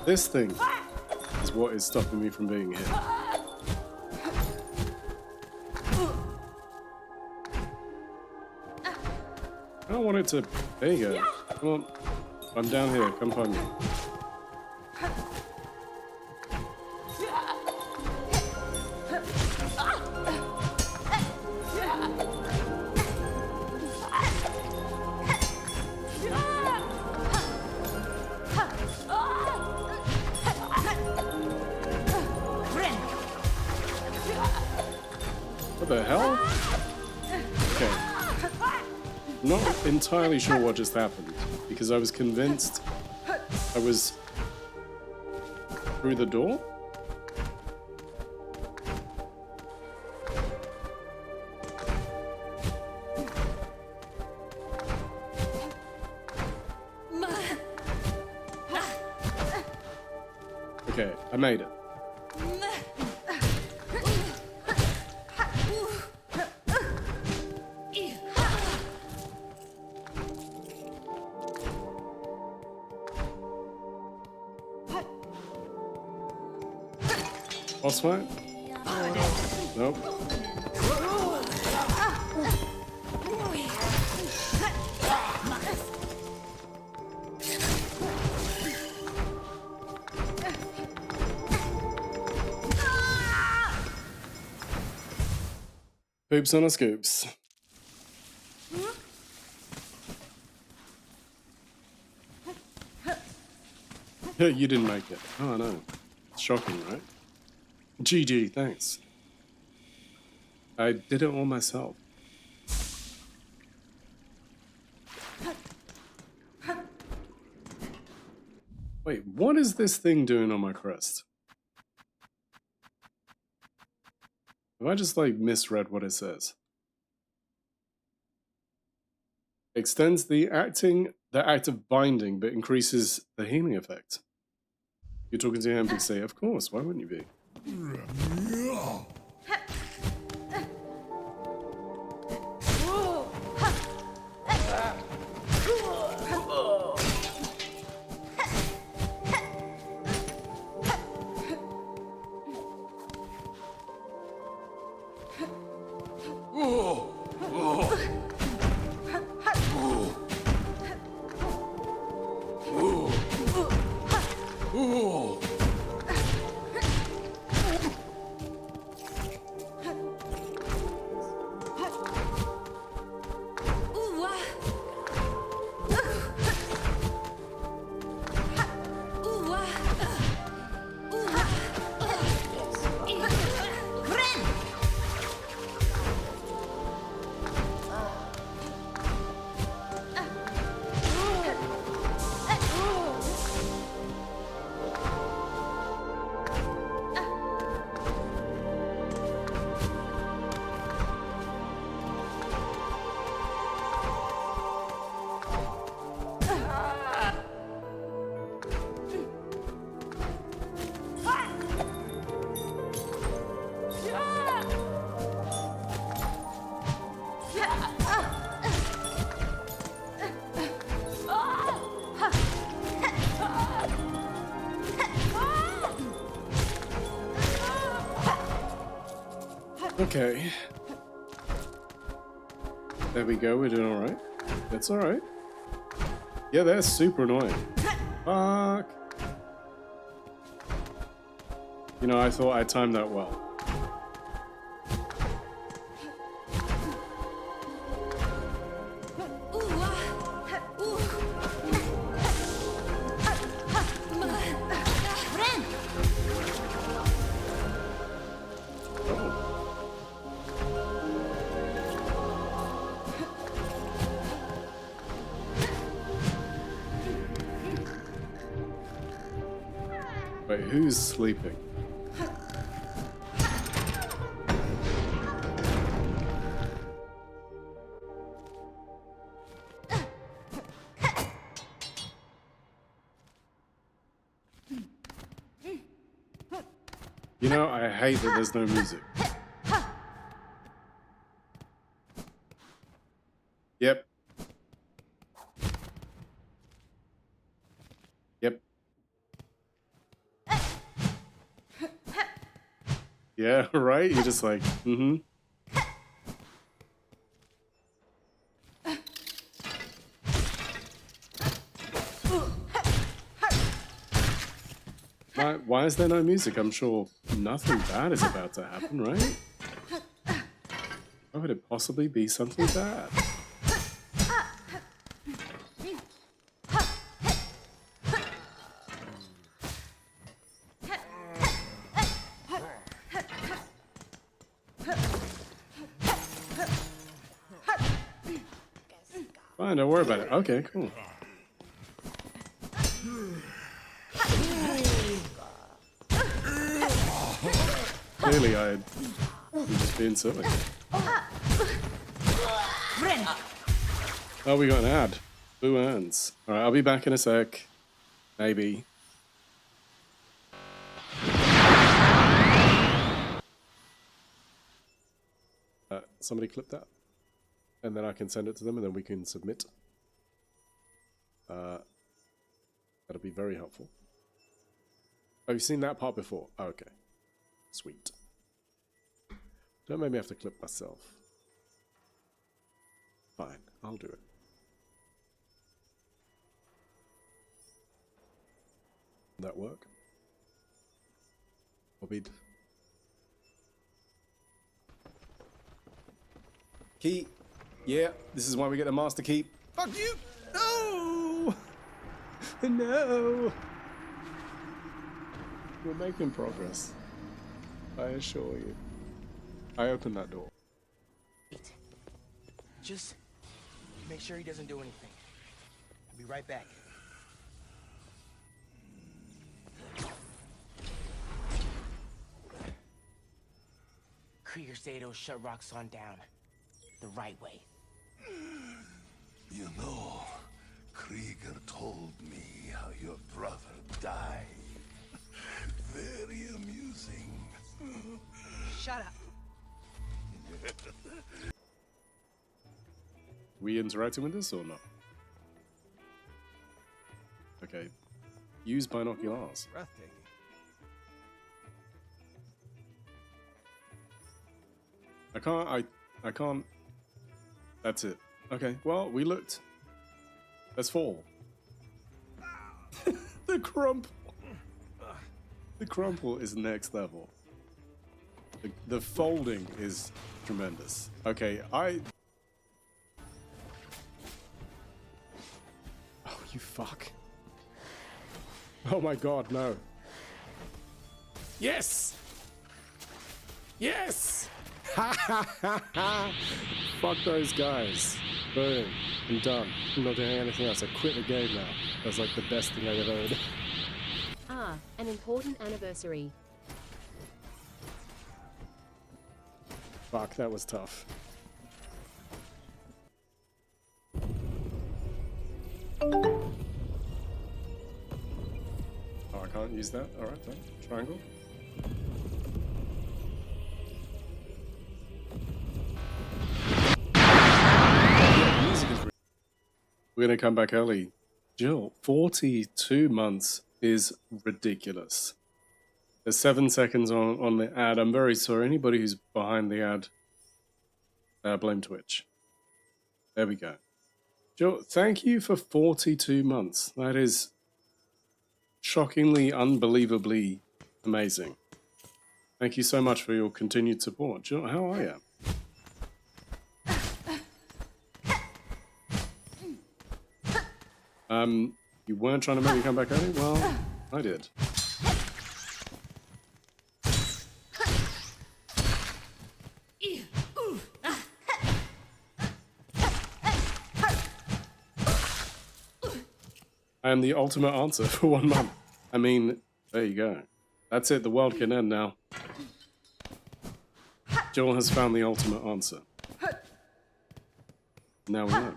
This thing is what is stopping me from being here. I don't want it to... There you go. Come on. I'm down here. Come find me. What the hell? Okay. I'm not entirely sure what just happened, because I was convinced I was through the door? Okay, I made it. Boss fight? Nope. Poops on a scoops. You didn't make it. Oh no. It's shocking, right? GG, thanks. I did it all myself. Wait, what is this thing doing on my crest? Have I just like misread what it says? Extends the act of binding, but increases the healing effect. You're talking to your NPC, of course. Why wouldn't you be? Okay. There we go, we're doing alright. That's alright. Yeah, that's super annoying. Fuck. You know, I thought I timed that well. Wait, who's sleeping? You know, I hate that there's no music. Yep. Yep. Yeah, right? You're just like, mm-hmm. Why is there no music? I'm sure nothing bad is about to happen, right? How could it possibly be something bad? Fine, don't worry about it. Okay, cool. Clearly, I'm just being silly. Oh, we got an ad. Boo earns. Alright, I'll be back in a sec. Maybe. Somebody clip that. And then I can send it to them and then we can submit. That'll be very helpful. Oh, you've seen that part before? Oh, okay. Sweet. Don't make me have to clip myself. Fine, I'll do it. Will that work? Copied. Key. Yeah, this is why we get the master key. Fuck you! No! No! We're making progress. I assure you. I opened that door. Wait. Just make sure he doesn't do anything. I'll be right back. Krieger Zato shut Roxxon down. The right way. You know, Krieger told me how your brother died. Very amusing. Shut up. We interacting with this or not? Okay. Use binoculars. Breathtaking. I can't. That's it. Okay, well, we looked. Let's fall. The crumple. The crumple is next level. The folding is tremendous. Okay, Oh, you fuck. Oh my god, no. Yes! Yes! Fuck those guys. Boom. I'm done. I'm not doing anything else. I quit the game now. That's like the best thing I've ever heard. Ah, an important anniversary. Fuck, that was tough. Oh, I can't use that? Alright then. Triangle. Yeah, music is We're gonna come back early. Jill, 42 months is ridiculous. There's 7 seconds on the ad. I'm very sorry. Anybody who's behind the ad, blame Twitch. There we go. Jill, thank you for 42 months. That is shockingly, unbelievably amazing. Thank you so much for your continued support. Jill, how are you? You weren't trying to make me come back early? Well, I did. I am the ultimate answer for 1 month. I mean, there you go. That's it, the world can end now. Joel has found the ultimate answer. Now we know.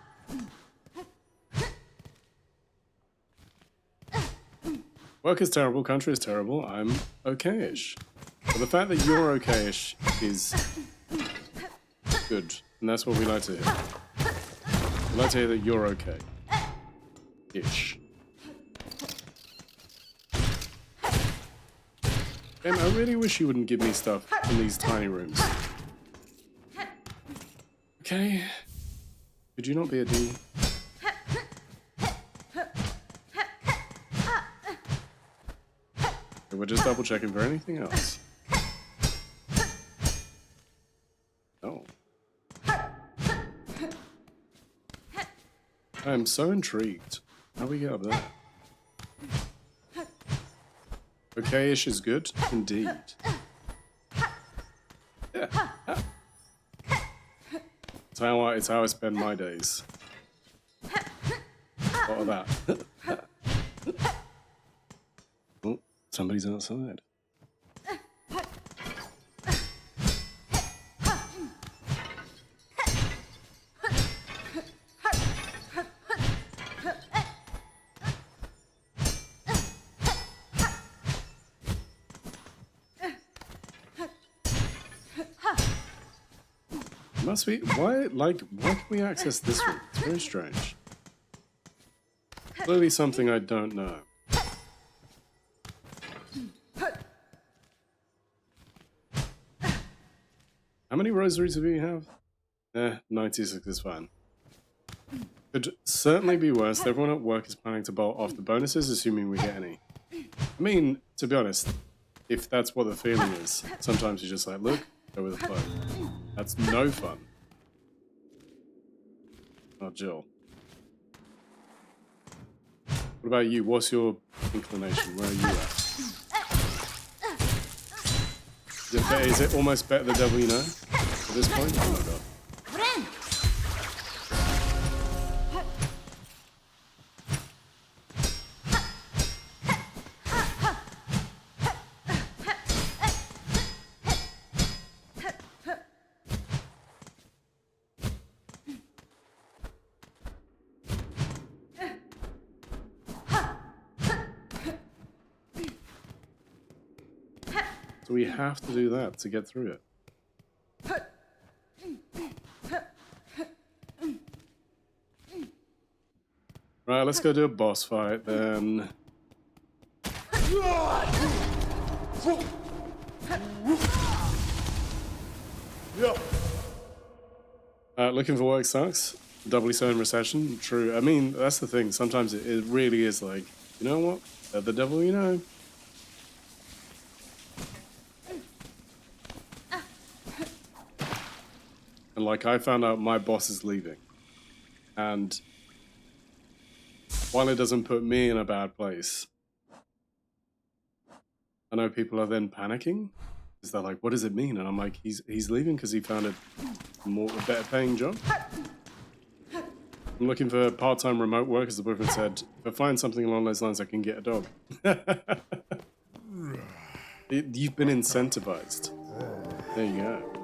Work is terrible, country is terrible, I'm okay-ish. But the fact that you're okay-ish is good, and that's what we like to hear. We like to hear that you're okay-ish. And I really wish you wouldn't give me stuff in these tiny rooms. Okay. Could you not be a D? Okay, we're just double checking for anything else. No. I am so intrigued. How do we get up there? Okay-ish is good, indeed. Yeah. It's how I spend my days. What of that? Oh, somebody's outside. Must be why can we access this room? It's very strange. Clearly something I don't know. How many rosaries do we have? 96 is fine. Could certainly be worse. Everyone at work is planning to bolt off the bonuses, assuming we get any. I mean, to be honest, if that's what the feeling is, sometimes you're just like, look, go with the flow. That's no fun. Oh, Jill. What about you? What's your inclination? Where are you at? Is it almost better the devil you know at this point? Oh my god. So we have to do that to get through it. Right, let's go do a boss fight then. Looking for work sucks. Doubly so in recession. True. I mean, that's the thing. Sometimes it really is like, you know what? The devil you know. And like, I found out my boss is leaving. And while it doesn't put me in a bad place, I know people are then panicking. Because they're like, what does it mean? And I'm like, he's leaving because he found a better paying job. I'm looking for part-time remote work, as the boyfriend said. If I find something along those lines, I can get a dog. You've been incentivized. There you go.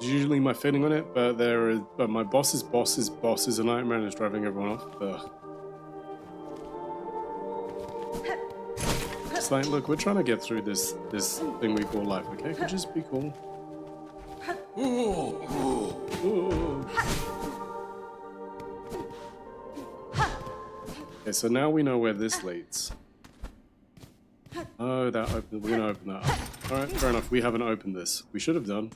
Usually my feeling on it, but my boss's boss is a nightmare and is driving everyone off. Ugh. It's like, look, we're trying to get through this thing we call life, okay? Could just be cool. Ooh. Okay, so now we know where this leads. Oh, we're gonna open that up. Alright, fair enough, we haven't opened this. We should have done.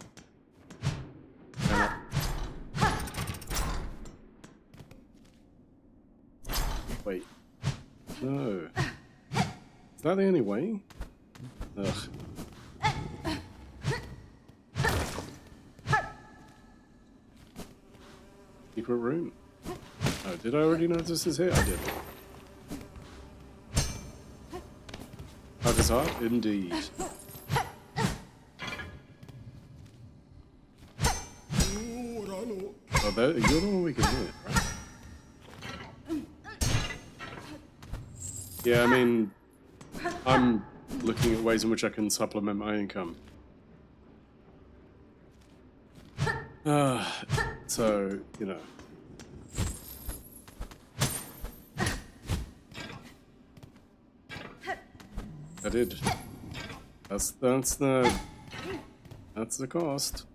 Wait. No. Is that the only way? Ugh. Secret room. Oh, did I already notice this is here? I did. Hugger's Heart? Indeed. Oh, you're the one we can do it, right? Yeah, I mean, I'm looking at ways in which I can supplement my income. So, you know. I did. That's the cost.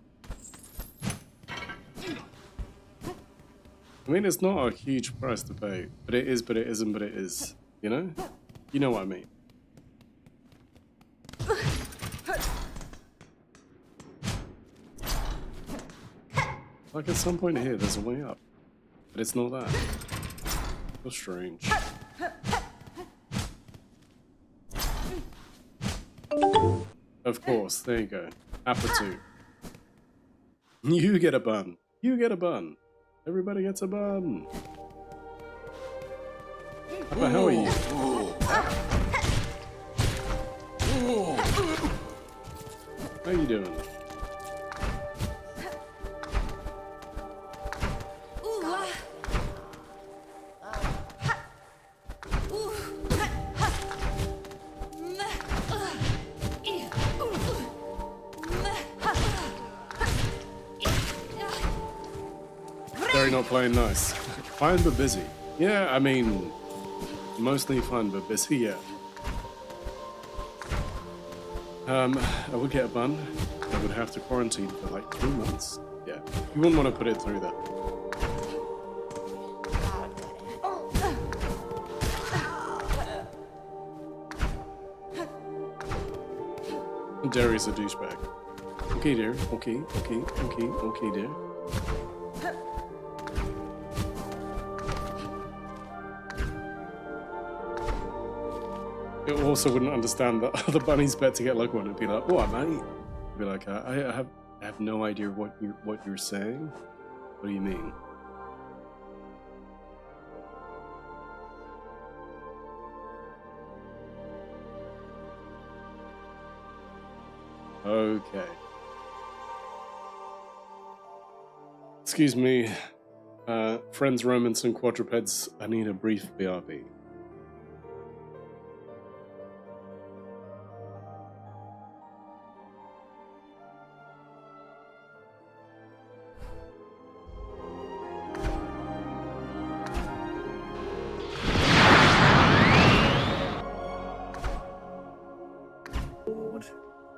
I mean, it's not a huge price to pay, but it is, but it isn't, but it is. You know? You know what I mean. Like at some point here, there's a way up, but it's not that. So strange. Of course, there you go. Apple 2. You get a bun. You get a bun. Everybody gets a bun. How are you? How you doing? Very not playing nice. Fine but busy. Yeah, I mean, mostly fun but busy, yeah. I would get a bun. I would have to quarantine for like 3 months. Yeah, you wouldn't want to put it through that. Derry's a douchebag. Okay, dear. Okay, dear. It also wouldn't understand that other bunnies bet to get like one and be like, "Oh, mate." Be like, I have no idea what you're saying. What do you mean? Okay. Excuse me, friends, Romans, and quadrupeds. I need a brief BRB.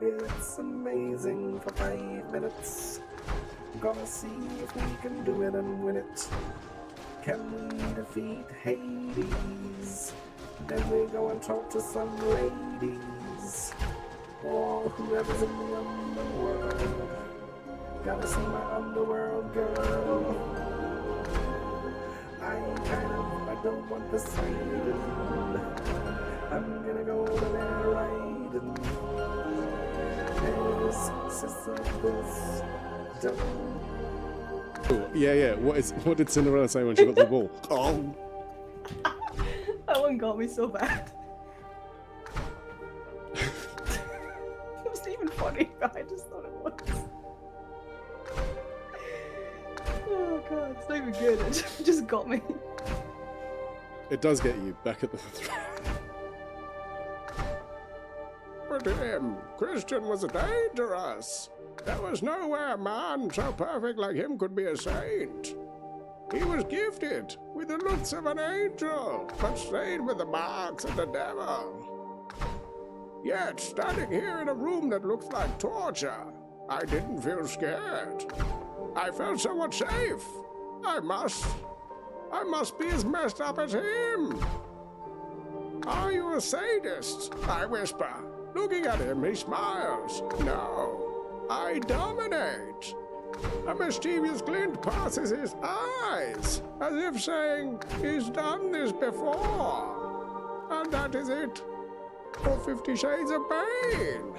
It's amazing for 5 minutes. Gonna see if we can do it and win it. Can we defeat Hades? Then we go and talk to some ladies. Or whoever's in the underworld. Gotta see my underworld girl. I don't want the side. I'm gonna go over there right and Oh, yeah. What did Cinderella say when she got the ball? Oh. That one got me so bad. It wasn't even funny, but I just thought it was. Oh god, it's not even good. It just got me. It does get you back at the throne. But him, Christian was dangerous. There was nowhere a man so perfect like him could be a saint. He was gifted with the looks of an angel, but stained with the marks of the devil. Yet, standing here in a room that looks like torture, I didn't feel scared. I felt somewhat safe. I must be as messed up as him. Are you a sadist? I whisper. Looking at him, he smiles. No, I dominate. A mischievous glint passes his eyes, as if saying, he's done this before. And that is it for 50 Shades of Bane.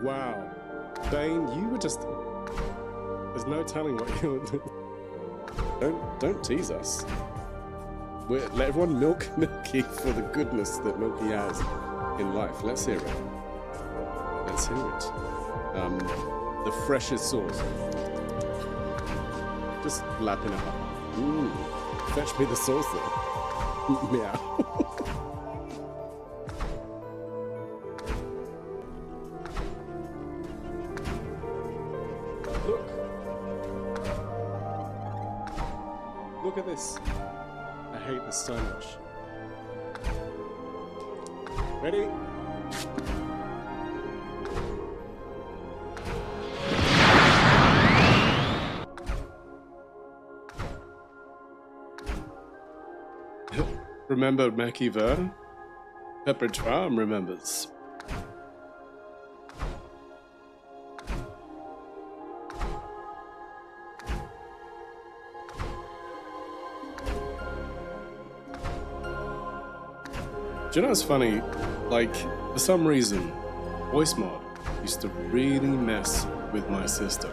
Wow. Bane, you were just... There's no telling what you were... Don't tease us. Let everyone milk Milky for the goodness that Milky has in life. Let's hear it. Let's hear it. The freshest sauce. Just lapping it up. Fetch me the sauce there. Meow. Look at this. I hate this so much. Ready? Remember Mackie Ver? Pepperidge Farm remembers. Do you know what's funny? Like, for some reason, voice mod used to really mess with my system.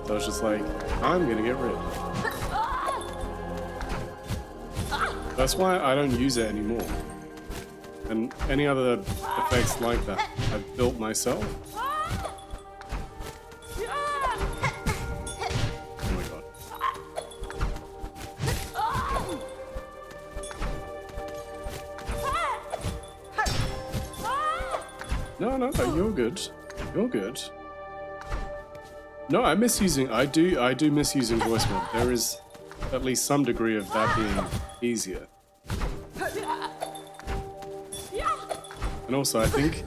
So I was just like, I'm gonna get rid of it. That's why I don't use it anymore. And any other effects like that, I've built myself. Oh my god. No, you're good. You're good. No, I do miss using voice mod. There is at least some degree of that being easier. And also, I think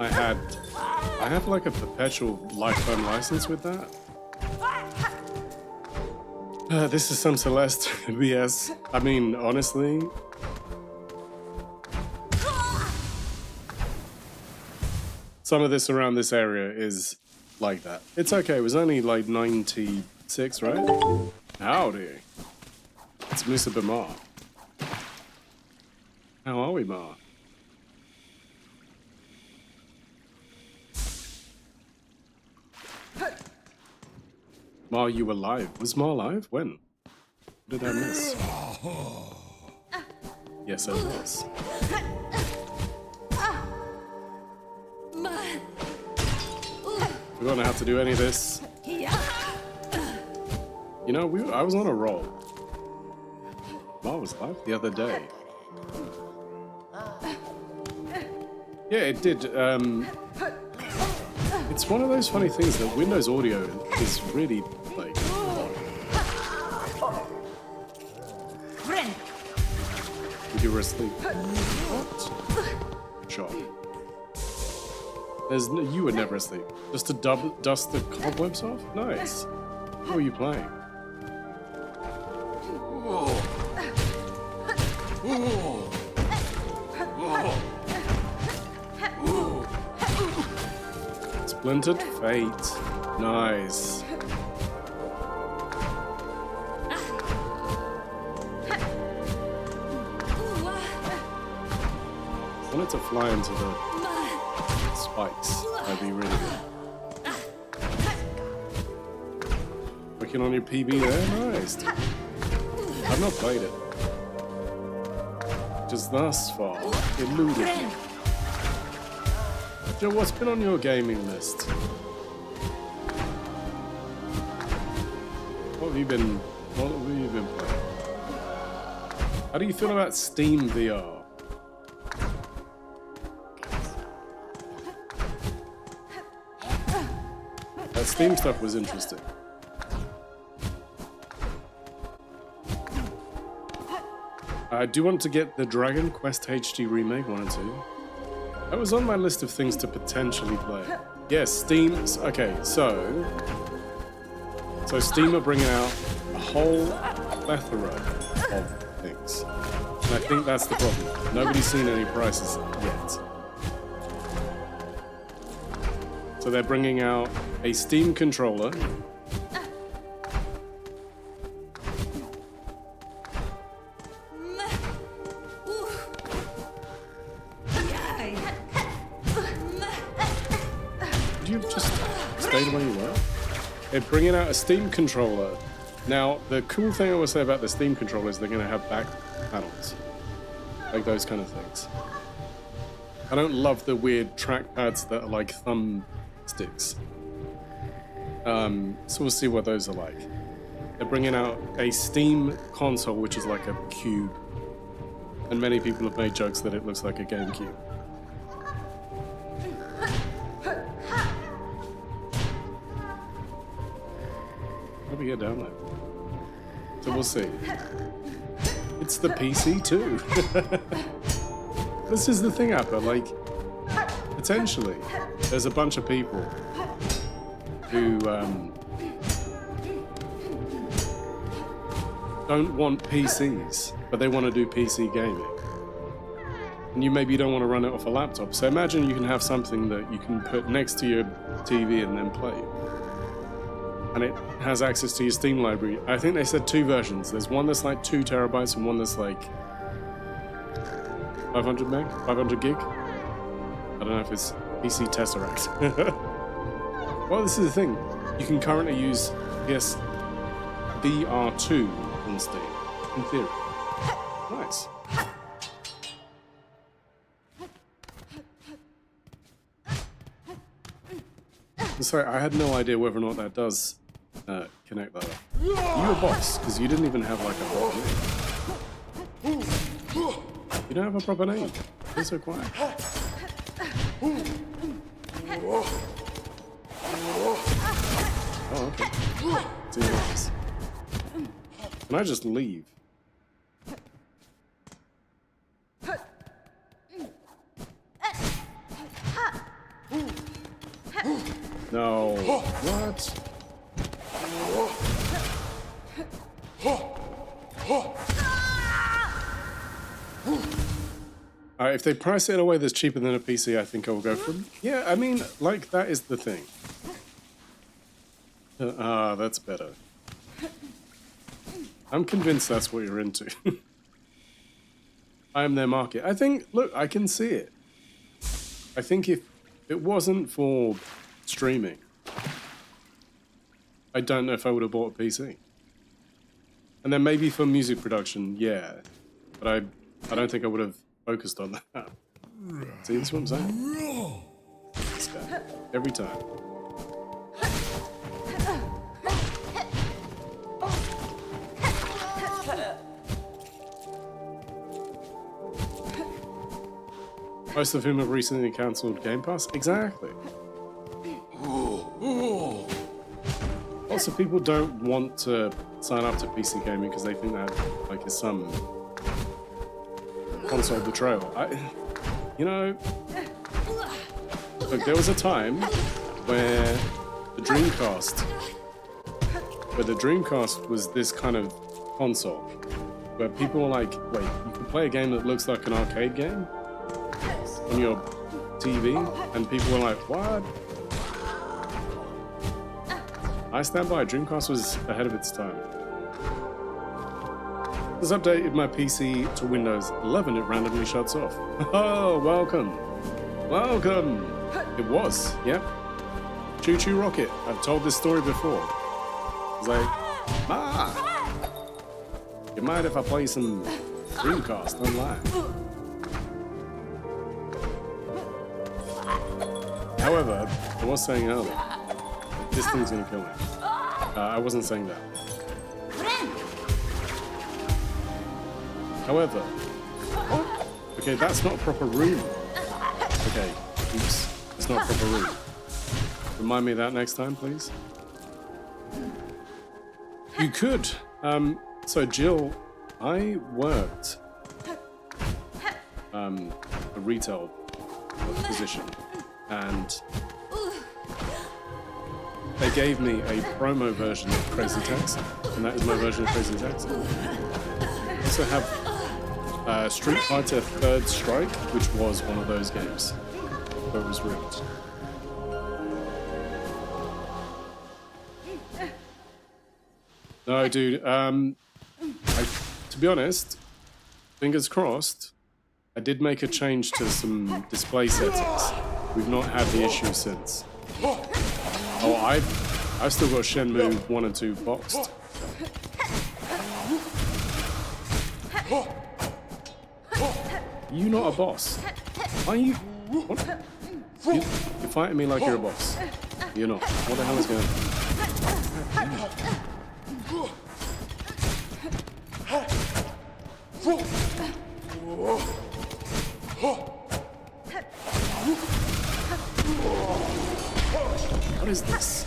I have like a perpetual lifetime license with that. This is some Celeste BS. I mean, honestly. Some of this around this area is like that. It's okay, it was only like 96, right? Howdy. It's Mr. Bamar. How are we, Ma? Ma, you were live. Was Ma live? When? What did I miss? Yes, I was. Forgotten how to do any of this. You know, I was on a roll. Ma was live the other day. Yeah, it did. It's one of those funny things that Windows Audio is really like. You were asleep. What? Sure. You were never asleep. Just to dust the cobwebs off? Nice. What were you playing? Splintered Fate. Nice. I wanted to fly into the spikes. That'd be really good. Working on your PB there? Nice. I've not played it. Just thus far, eluded me. Joe, what's been on your gaming list? What have you been playing? How do you feel about Steam VR? That Steam stuff was interesting. I do want to get the Dragon Quest HD remake 1 and 2. That was on my list of things to potentially play. Yes, Steam. Okay, so Steam are bringing out a whole plethora of things, and I think that's the problem. Nobody's seen any prices yet. So they're bringing out a Steam controller. Did you just stay the way you were? They're bringing out a Steam controller. Now, the cool thing I will say about the Steam controller is they're going to have back panels. Like those kind of things. I don't love the weird trackpads that are like thumb sticks. So we'll see what those are like. They're bringing out a Steam console, which is like a cube. And many people have made jokes that it looks like a GameCube. How do we get down there? So we'll see. It's the PC too. This is the thing, Appa, like, potentially, there's a bunch of people who don't want PCs, but they want to do PC gaming. And you maybe don't want to run it off a laptop. So imagine you can have something that you can put next to your TV and then play. And it has access to your Steam library. I think they said 2 versions. There's one that's like 2 terabytes and one that's like 500 meg? 500 gig? I don't know if it's PC Tesseract. Well, this is the thing. You can currently use PS VR2 on Steam, in theory. Nice. Sorry, I had no idea whether or not that does connect that up. You a boss, because you didn't even have like a proper name. You don't have a proper name. You're so quiet. Oh, okay. See you guys. Can I just leave? No. What? If they price it in a way that's cheaper than a PC, I think I will go for them. Yeah, I mean, like, that is the thing. That's better. I'm convinced that's what you're into. I am their market. I think, look, I can see it. I think if it wasn't for streaming, I don't know if I would have bought a PC. And then maybe for music production, yeah. But I don't think I would have focused on that. See, that's what I'm saying. This guy. Every time. Most of whom have recently cancelled Game Pass? Exactly. Lots of people don't want to sign up to PC gaming because they think that like is some console betrayal. You know, look, there was a time where the Dreamcast was this kind of console where people were like, wait, you can play a game that looks like an arcade game on your TV, and people were like, what? I stand by, Dreamcast was ahead of its time. This updated my PC to Windows 11, it randomly shuts off. Oh, welcome. Welcome. It was, yep. Choo Choo Rocket. I've told this story before. I was like, Ma, you mind if I play some Dreamcast online? However, I was saying earlier, this thing's gonna kill me. I wasn't saying that. However, okay, that's not a proper room. Okay, oops, it's not a proper room. Remind me of that next time, please. You could. So Jill, I worked a retail position, and they gave me a promo version of Crazy Taxi, and that is my version of Crazy Taxi. I also have Street Fighter Third Strike, which was one of those games, where it was ripped. No, dude, to be honest, fingers crossed, I did make a change to some display settings. We've not had the issue since. Oh, I've still got Shenmue 1 and 2 boxed. You not a boss? Are you? What? You're fighting me like you're a boss. You're not. What the hell is going on? What is this?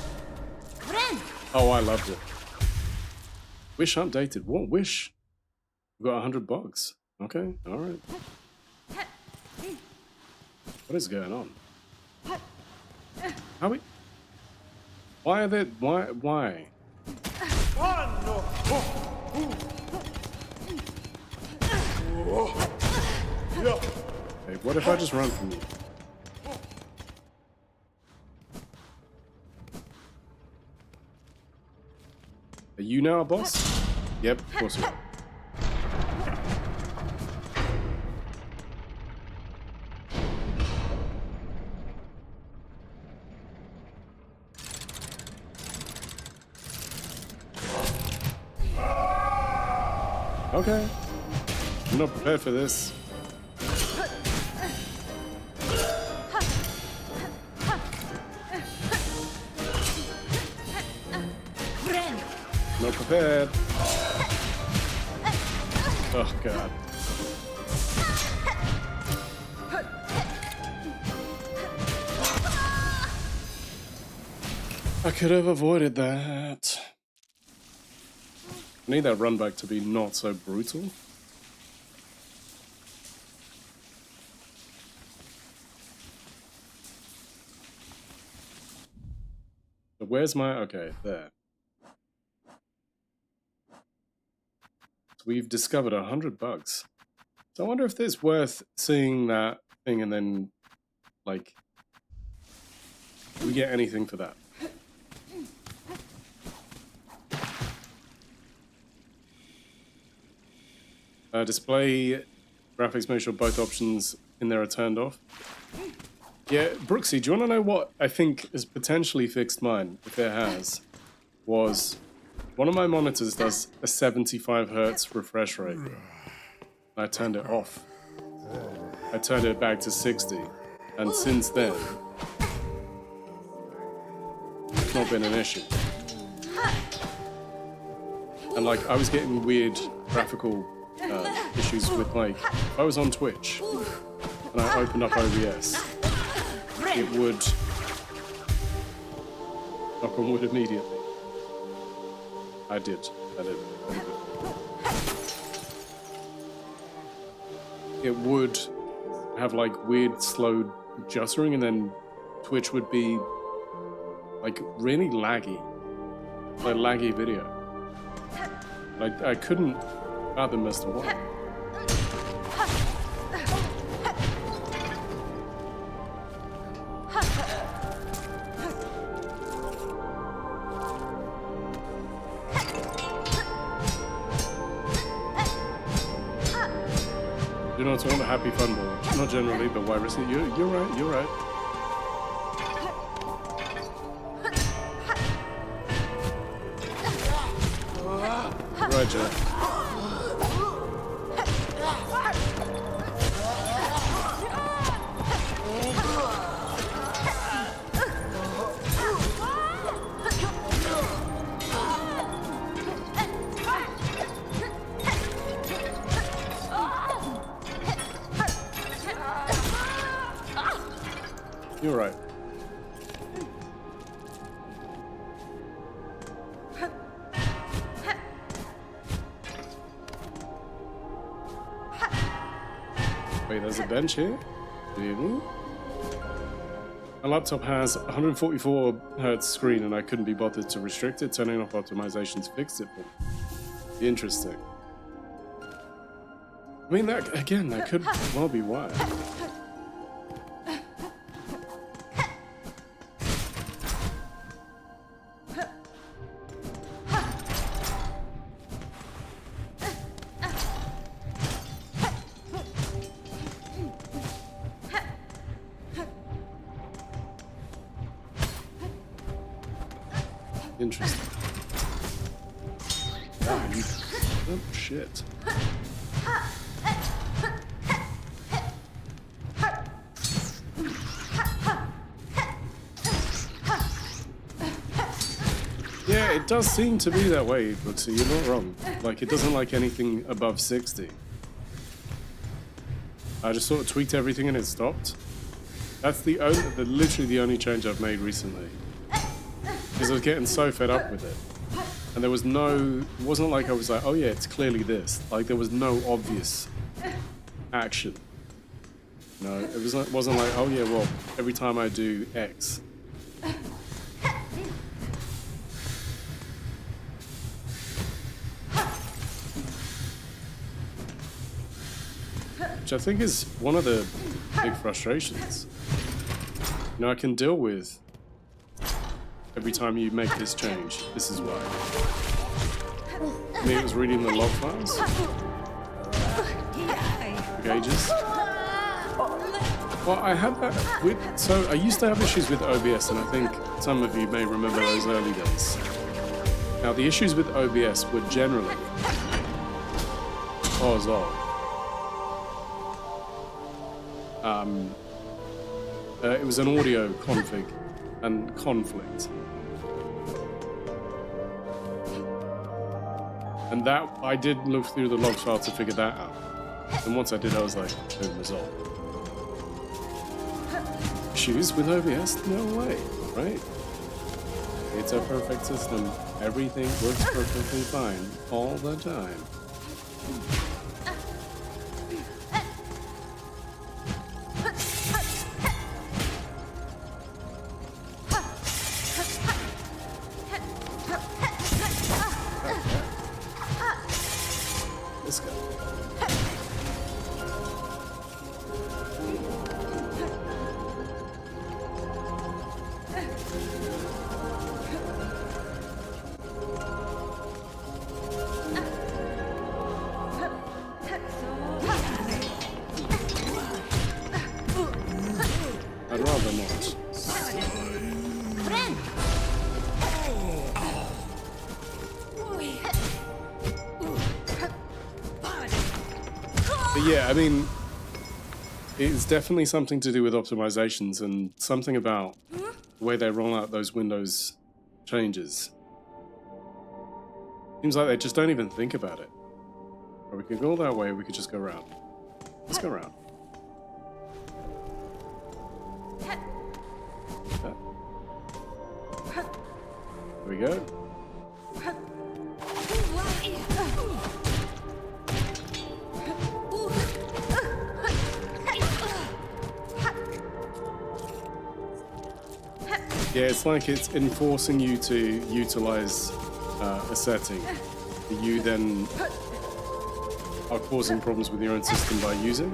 Oh, I loved it. Wish updated. What Wish? We got 100 bucks. Okay, all right. What is going on? How we? Why are they? Why? Hey, what if I just run from you? Are you now a boss? Yep, of course you are. Okay. I'm not prepared for this. Not prepared. Oh, God. I could have avoided that. I need that run back to be not so brutal. But where's my... Okay, there. So we've discovered 100 bugs. So I wonder if it's worth seeing that thing and then, like... do we get anything for that? Display graphics, make sure both options in there are turned off. Yeah, Brooksy, do you want to know what I think has potentially fixed mine, if it has? Was one of my monitors does a 75 hertz refresh rate. I turned it off. I turned it back to 60. And since then, it's not been an issue. And like, I was getting weird graphical issues with like, if I was on Twitch and I opened up OBS, it would knock on wood immediately. I did. It would have like weird slow juttering, and then Twitch would be like really laggy, like laggy video. Like I couldn't fathom as to why. You know, it's all a happy fun ball. Not generally, but why risk it? You're right, you're right. Right, Jeff. You're right. Wait, there's a bench here? Really? My laptop has 144 hertz screen and I couldn't be bothered to restrict it. Turning off optimizations fixed it for me. Interesting. I mean, that again, that could well be why. Interesting. Ah, you... Oh, shit. Yeah, it does seem to be that way, Brooksy. You're not wrong. Like, it doesn't like anything above 60. I just sort of tweaked everything and it stopped. That's literally the only change I've made recently. Because I was getting so fed up with it. And there was no... It wasn't like I was like, oh yeah, it's clearly this. Like, there was no obvious action. No, it wasn't like, oh yeah, well, every time I do X. Which I think is one of the big frustrations. You know, I can deal with every time you make this change. This is why. I mean, it was reading the log files. Gauges. Well, I had that with... So, I used to have issues with OBS, and I think some of you may remember those early days. Now, the issues with OBS were generally because of... it was an audio config and conflict. And that, I did look through the log file to figure that out. And once I did, I was like, boom, resolved. Issues with OBS? No way, right? It's a perfect system. Everything works perfectly fine all the time. This guy. But yeah, I mean, it's definitely something to do with optimizations and something about the way they roll out those windows changes. Seems like they just don't even think about it. Or we could go that way, we could just go around. Let's go around. There we go. Yeah, it's like it's enforcing you to utilize a setting that you then are causing problems with your own system by using.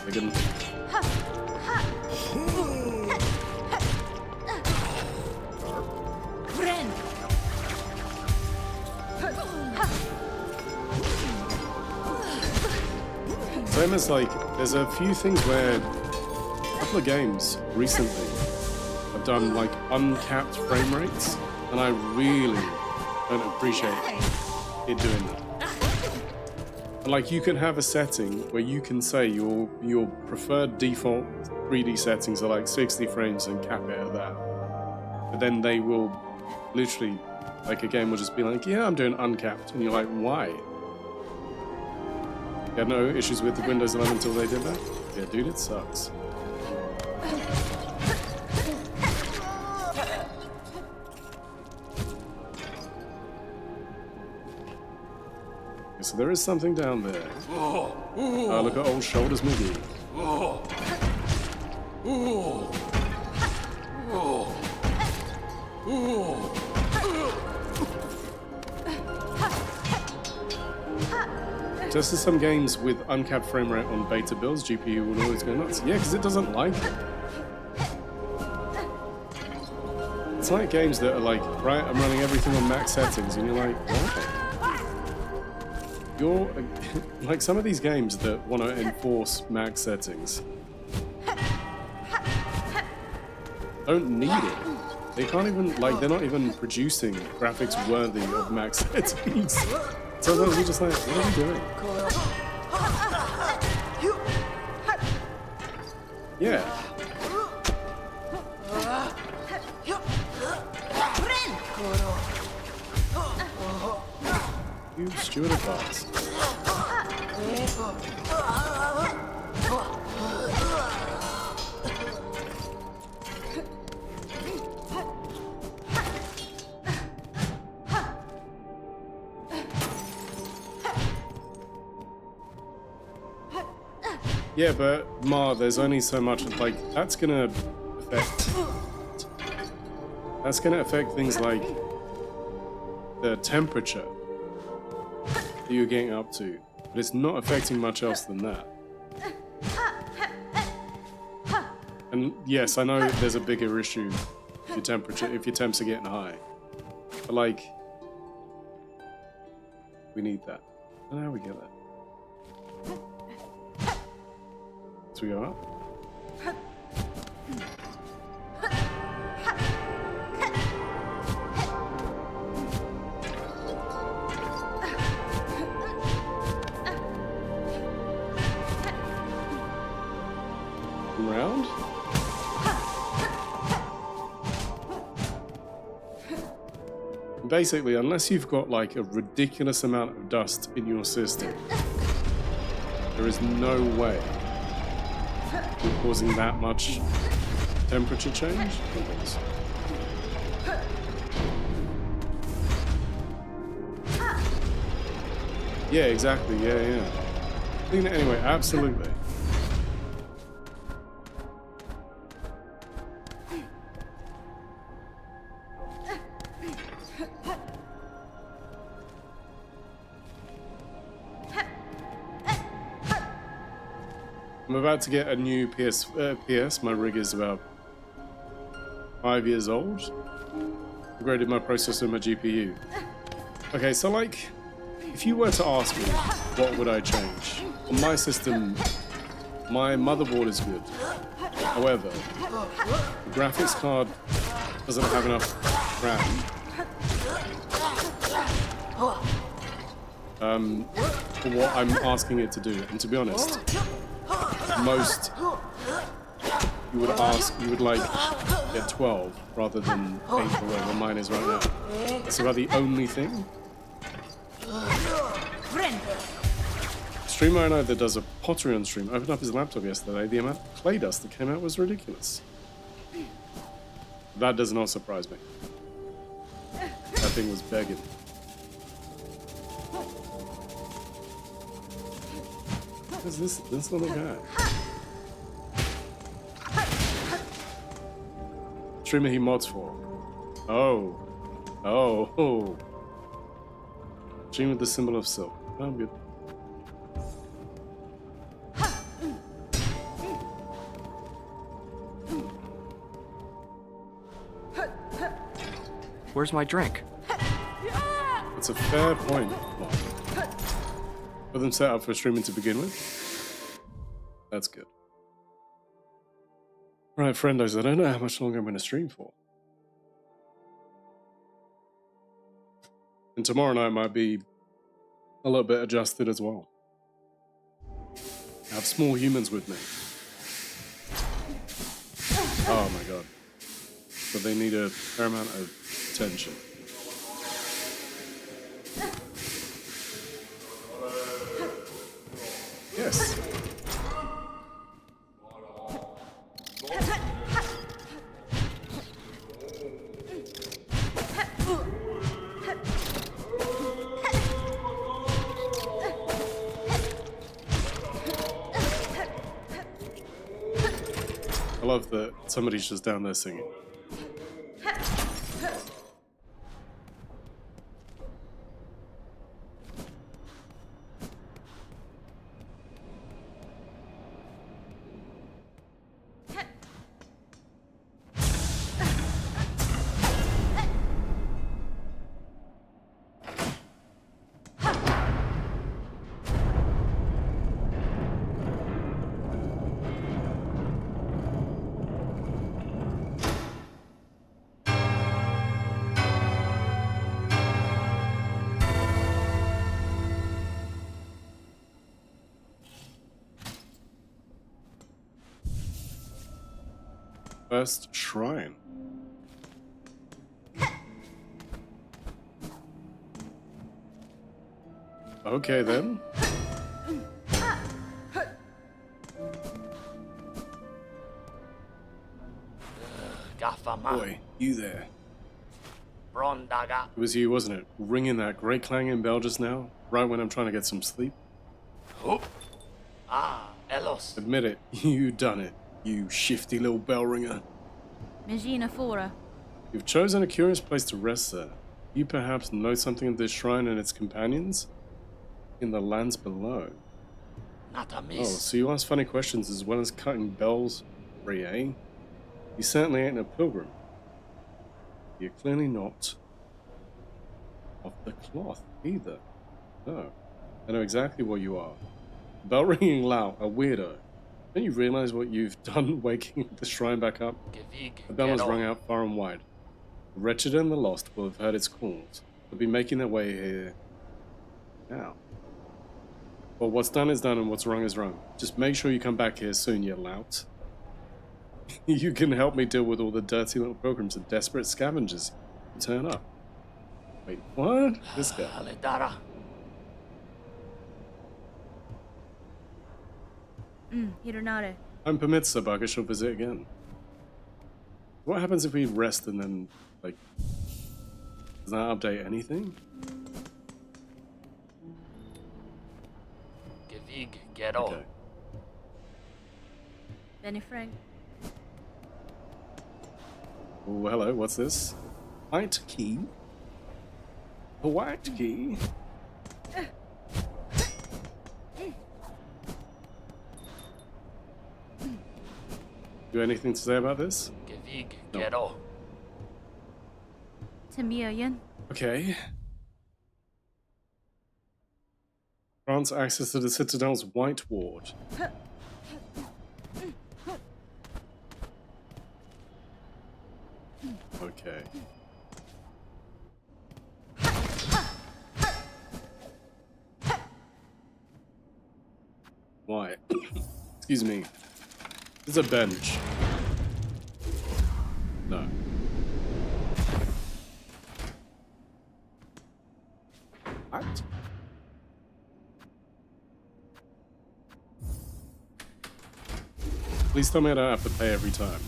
Again. Same as like, there's a few things where a couple of games recently have done like uncapped frame rates, and I really don't appreciate it doing that. And like, you can have a setting where you can say your preferred default 3D settings are like 60 frames and cap it at that. But then they will literally, like, a game will just be like, yeah, I'm doing uncapped, and you're like, why? You had no issues with the Windows 11 until they did that? Yeah, dude, it sucks. Okay, so there is something down there. Look at old Shoulders McGee. Just as some games with uncapped frame rate on beta builds, GPU will always go nuts. Yeah, because it doesn't like it. It's like games that are like, right, I'm running everything on max settings, and you're like, why? You're like, some of these games that want to enforce max settings don't need it. They can't even, like, they're not even producing graphics worthy of max settings. Sometimes you're just like, what are we doing? Yeah. You steward box. Yeah, but Ma, there's only so much. Like, that's gonna affect things like the temperature that you're getting up to, but it's not affecting much else than that. And yes, I know there's a bigger issue if your temps are getting high, but like, we need that. I don't know how we get that. So we go up. Round. Basically, unless you've got like a ridiculous amount of dust in your system, there is no way you're causing that much temperature change. Yeah, exactly. Yeah. Anyway, absolutely. I'm about to get a new PS. My rig is about 5 years old. Upgraded my processor and my GPU. Okay, so like, if you were to ask me, what would I change? On my system, my motherboard is good. However, the graphics card doesn't have enough RAM. for what I'm asking it to do. And to be honest, most you would like get 12 rather than 8 or whatever mine is right now. That's about the only thing. Streamer I know that does a pottery on stream opened up his laptop yesterday. The amount of clay dust that came out was ridiculous. That does not surprise me. That thing was begging. What is this little guy? Streamer he mods for. Oh. Stream with the symbol of silk. Oh, I'm good. Where's my drink? It's a fair point. Got them set up for streaming to begin with. That's good. Right, friendos, I don't know how much longer I'm going to stream for. And tomorrow night might be a little bit adjusted as well. I have small humans with me. Oh my god. But they need a fair amount of attention. Yes. I love that somebody's just down there singing. First shrine. Okay then. Boy, you there. It was you, wasn't it? Ringing that great clanging bell just now, right when I'm trying to get some sleep. Admit it, you done it. You shifty little bell ringer. Magina Fora. You've chosen a curious place to rest there. You perhaps know something of this shrine and its companions? In the lands below. Oh, so you ask funny questions as well as cutting bells, free, eh? You certainly ain't a pilgrim. You're clearly not of the cloth either. No, I know exactly what you are. Bell ringing loud, a weirdo. Don't you realize what you've done waking the shrine back up? The bell has rung out far and wide. The wretched and the lost will have heard its calls. They'll be making their way here now. Well, what's done is done and what's wrong is wrong. Just make sure you come back here soon, you lout. You can help me deal with all the dirty little pilgrims and desperate scavengers who turn up. Wait, what? This guy. Hironare. I'm permits, Sir Bug. I shall visit again. What happens if we rest and then, like, does that update anything? Okay. Benny Frank. Oh, hello, what's this? White key? A white key? You have anything to say about this? No. Tamiyan. Okay. Grants access to the Citadel's White Ward. Okay. Why? Excuse me. There's a bench. No. What? Please tell me I don't have to pay every time.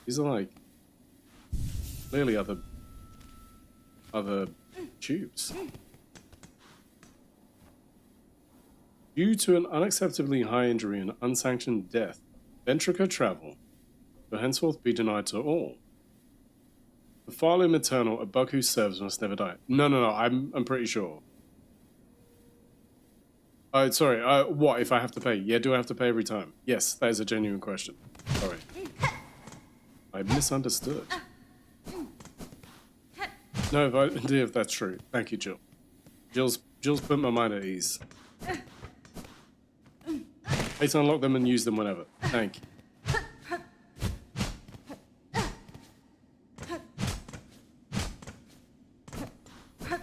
These are like clearly other tubes. Due to an unacceptably high injury and unsanctioned death, ventricle travel will henceforth be denied to all. The file maternal, a bug who serves must never die. No, I'm pretty sure. Oh, sorry. What if I have to pay? Yeah, do I have to pay every time? Yes, that is a genuine question. Sorry. I misunderstood. No, if I idea if that's true. Thank you, Jill. Jill's put my mind at ease. Pay to unlock them and use them whenever. Thank you.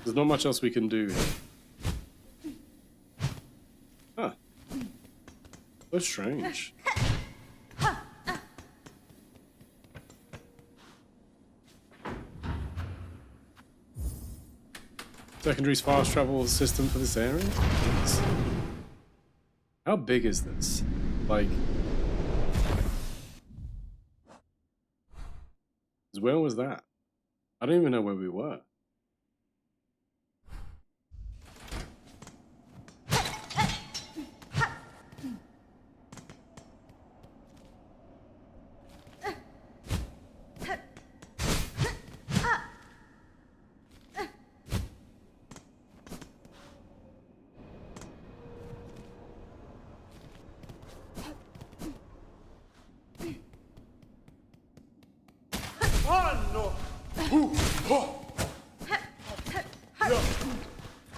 There's not much else we can do here. Huh. So strange. Secondary's fast travel system for this area? Yes. How big is this? Like... where was that? I don't even know where we were.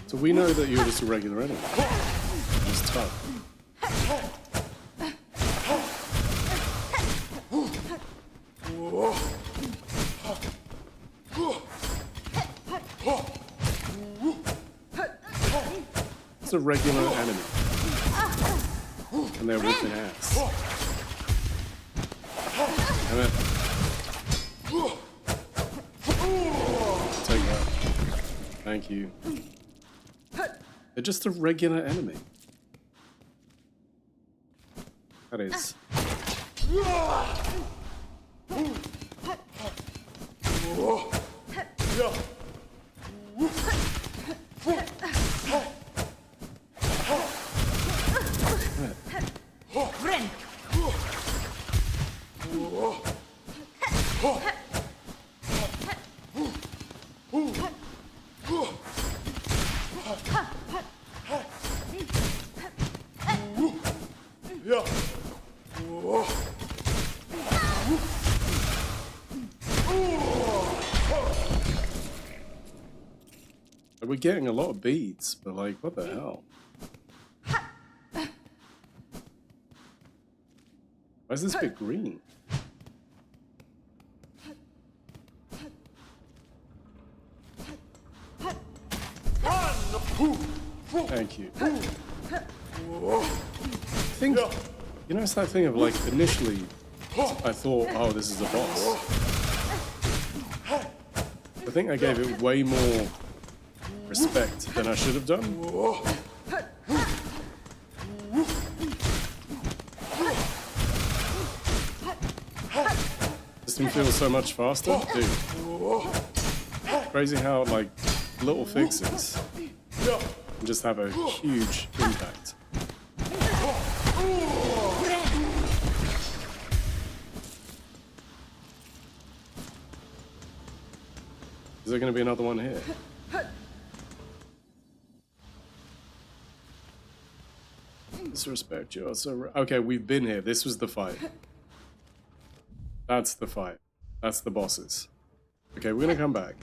So we know that you're just a regular enemy. It's tough. It's a regular enemy. And they're whipping ass. Damn it. Take that. Thank you. They're just a regular enemy. That is. We're getting a lot of beads, but like, what the hell? Why is this bit green? Thank you. I think, you know, it's that thing of like, initially, I thought, oh, this is a boss. I think I gave it way more respect than I should have done. This thing feels so much faster, dude. Crazy how like little fixes can just have a huge impact. Is there going to be another one here? Disrespect you. So okay, we've been here. This was the fight. That's the fight. That's the bosses. Okay, we're gonna come back.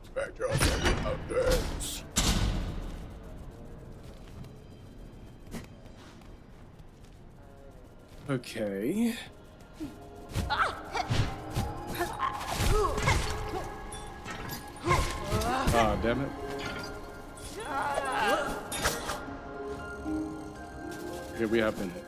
Respect yourself about this. Okay. Ah, damn it. Okay, we have been hit.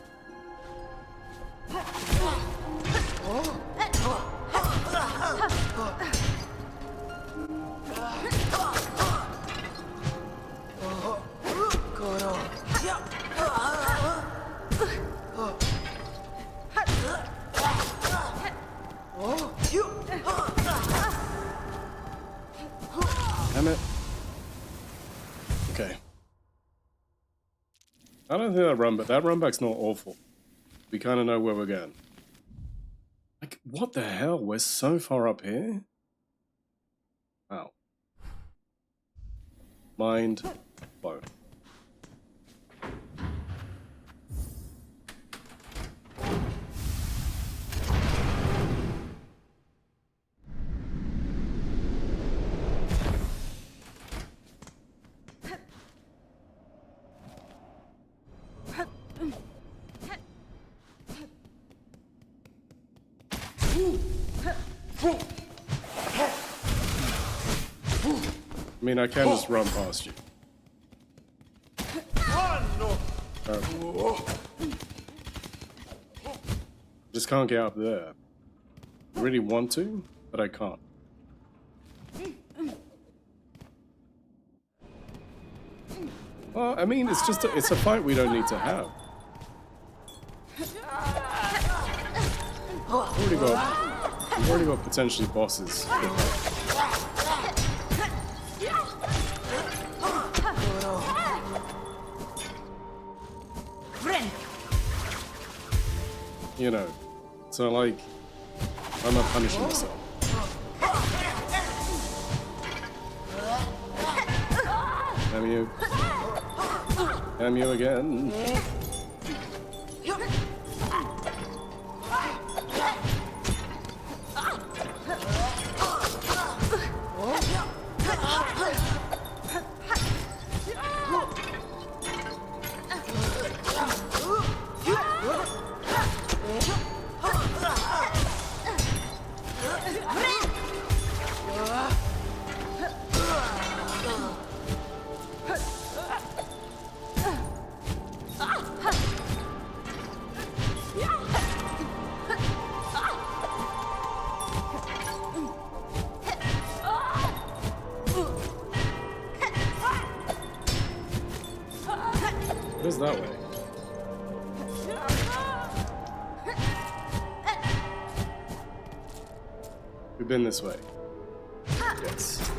Damn it. Okay. I don't think that run back's not awful. We kind of know where we're going. Like, what the hell? We're so far up here? Wow. Mind blown. I mean, I can just run past you. Just can't get up there. I really want to, but I can't. Well, I mean, it's just it's a fight we don't need to have. We've already got potentially bosses. You know, so like, I'm not punishing myself. Damn you. Damn you again. Where's that way? We've been this way. Yes.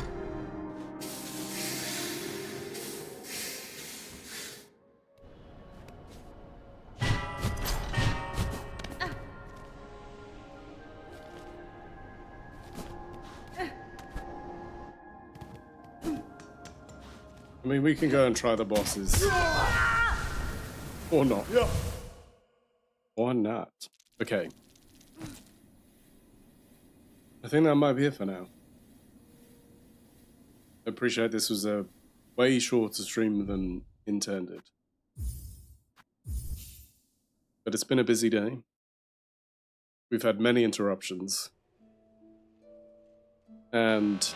I mean, we can go and try the bosses. Or not. Yeah. Or not. Okay. I think that might be it for now. I appreciate this was a way shorter stream than intended. But it's been a busy day. We've had many interruptions. And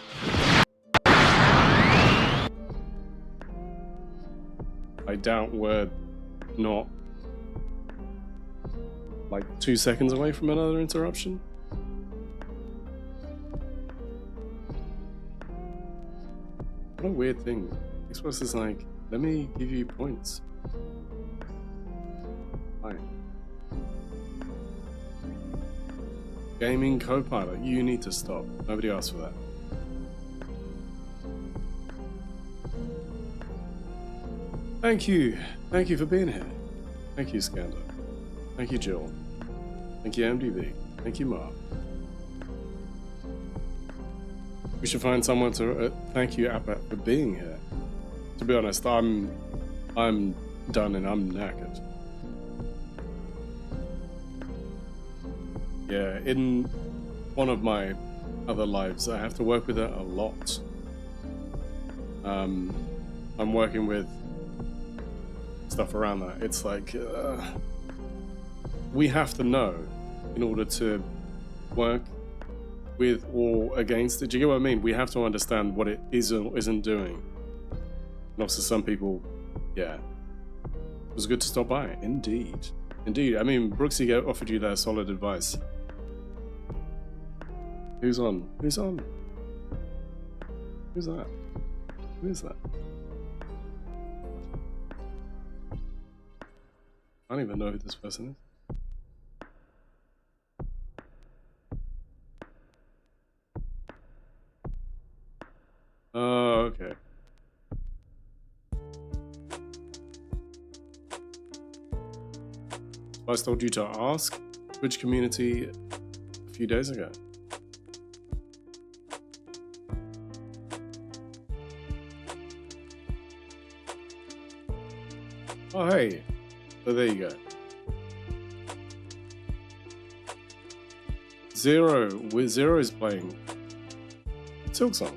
I doubt we're not like 2 seconds away from another interruption. What a weird thing. Xbox is like, let me give you points. Fine. Gaming co-pilot, you need to stop. Nobody asked for that. Thank you. Thank you for being here. Thank you, Skander. Thank you, Jill. Thank you, MDB. Thank you, Mark. We should find someone to thank you, Appa, for being here. To be honest, I'm done and I'm knackered. Yeah, in one of my other lives, I have to work with it a lot. I'm working with stuff around that. It's like, we have to know in order to work with or against it. Do you get what I mean? We have to understand what it is or isn't doing. And also some people, yeah. It was good to stop by. Indeed. Indeed. I mean, Brooksy offered you that solid advice. Who's on? Who's on? Who's that? Who is that? I don't even know who this person is. Oh, okay. I told you to ask which community a few days ago. Oh, hey. So there you go. Zero is playing Silk Song.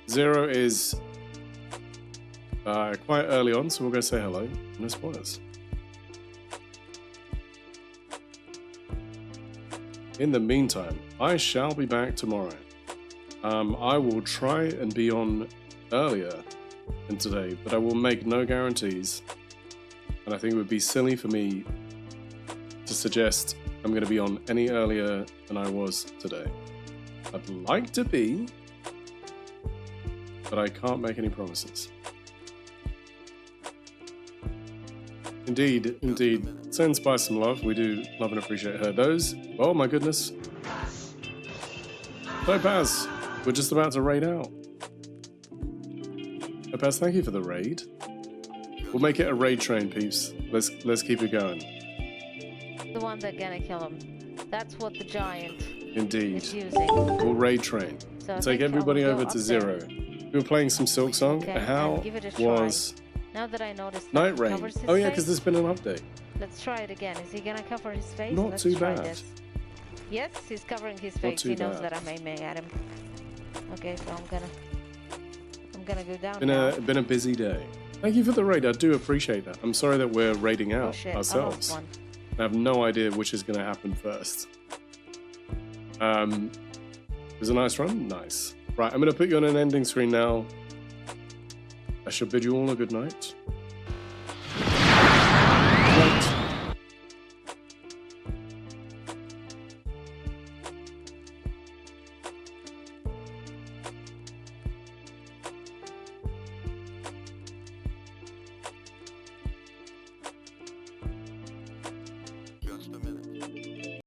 Zero is quite early on, so we'll go say hello. No spoilers. In the meantime, I shall be back tomorrow. I will try and be on earlier than today, but I will make no guarantees. And I think it would be silly for me to suggest I'm going to be on any earlier than I was today. I'd like to be, but I can't make any promises. Indeed, indeed. Send Spice some love. We do love and appreciate her. Those, oh my goodness. Topaz, we're just about to raid out. Topaz, thank you for the raid. We'll make it a raid train, peeps. Let's keep it going. The one that's gonna kill him. That's what the giant Indeed. is using. We'll raid train. So I Take think I everybody will go over up to there. Zero. We were playing some Silk Song. Okay, How I'll give it a try. was Now that I noticed that Night he Rain? covers his Oh yeah, face, because there's been an update. let's try it again. Is he gonna cover his face? Not Let's too try bad. This. Yes, he's covering his Not face. too He knows bad. that I'm aiming at him. Okay, so I'm gonna go down Been now. a busy day. Thank you for the raid. I do appreciate that. I'm sorry that we're raiding Oh out shit, I ourselves. lost one. I have no idea which is going to happen first. It was a nice run. Nice. Right, I'm going to put you on an ending screen now. I shall bid you all a good night. Good night. Just a minute.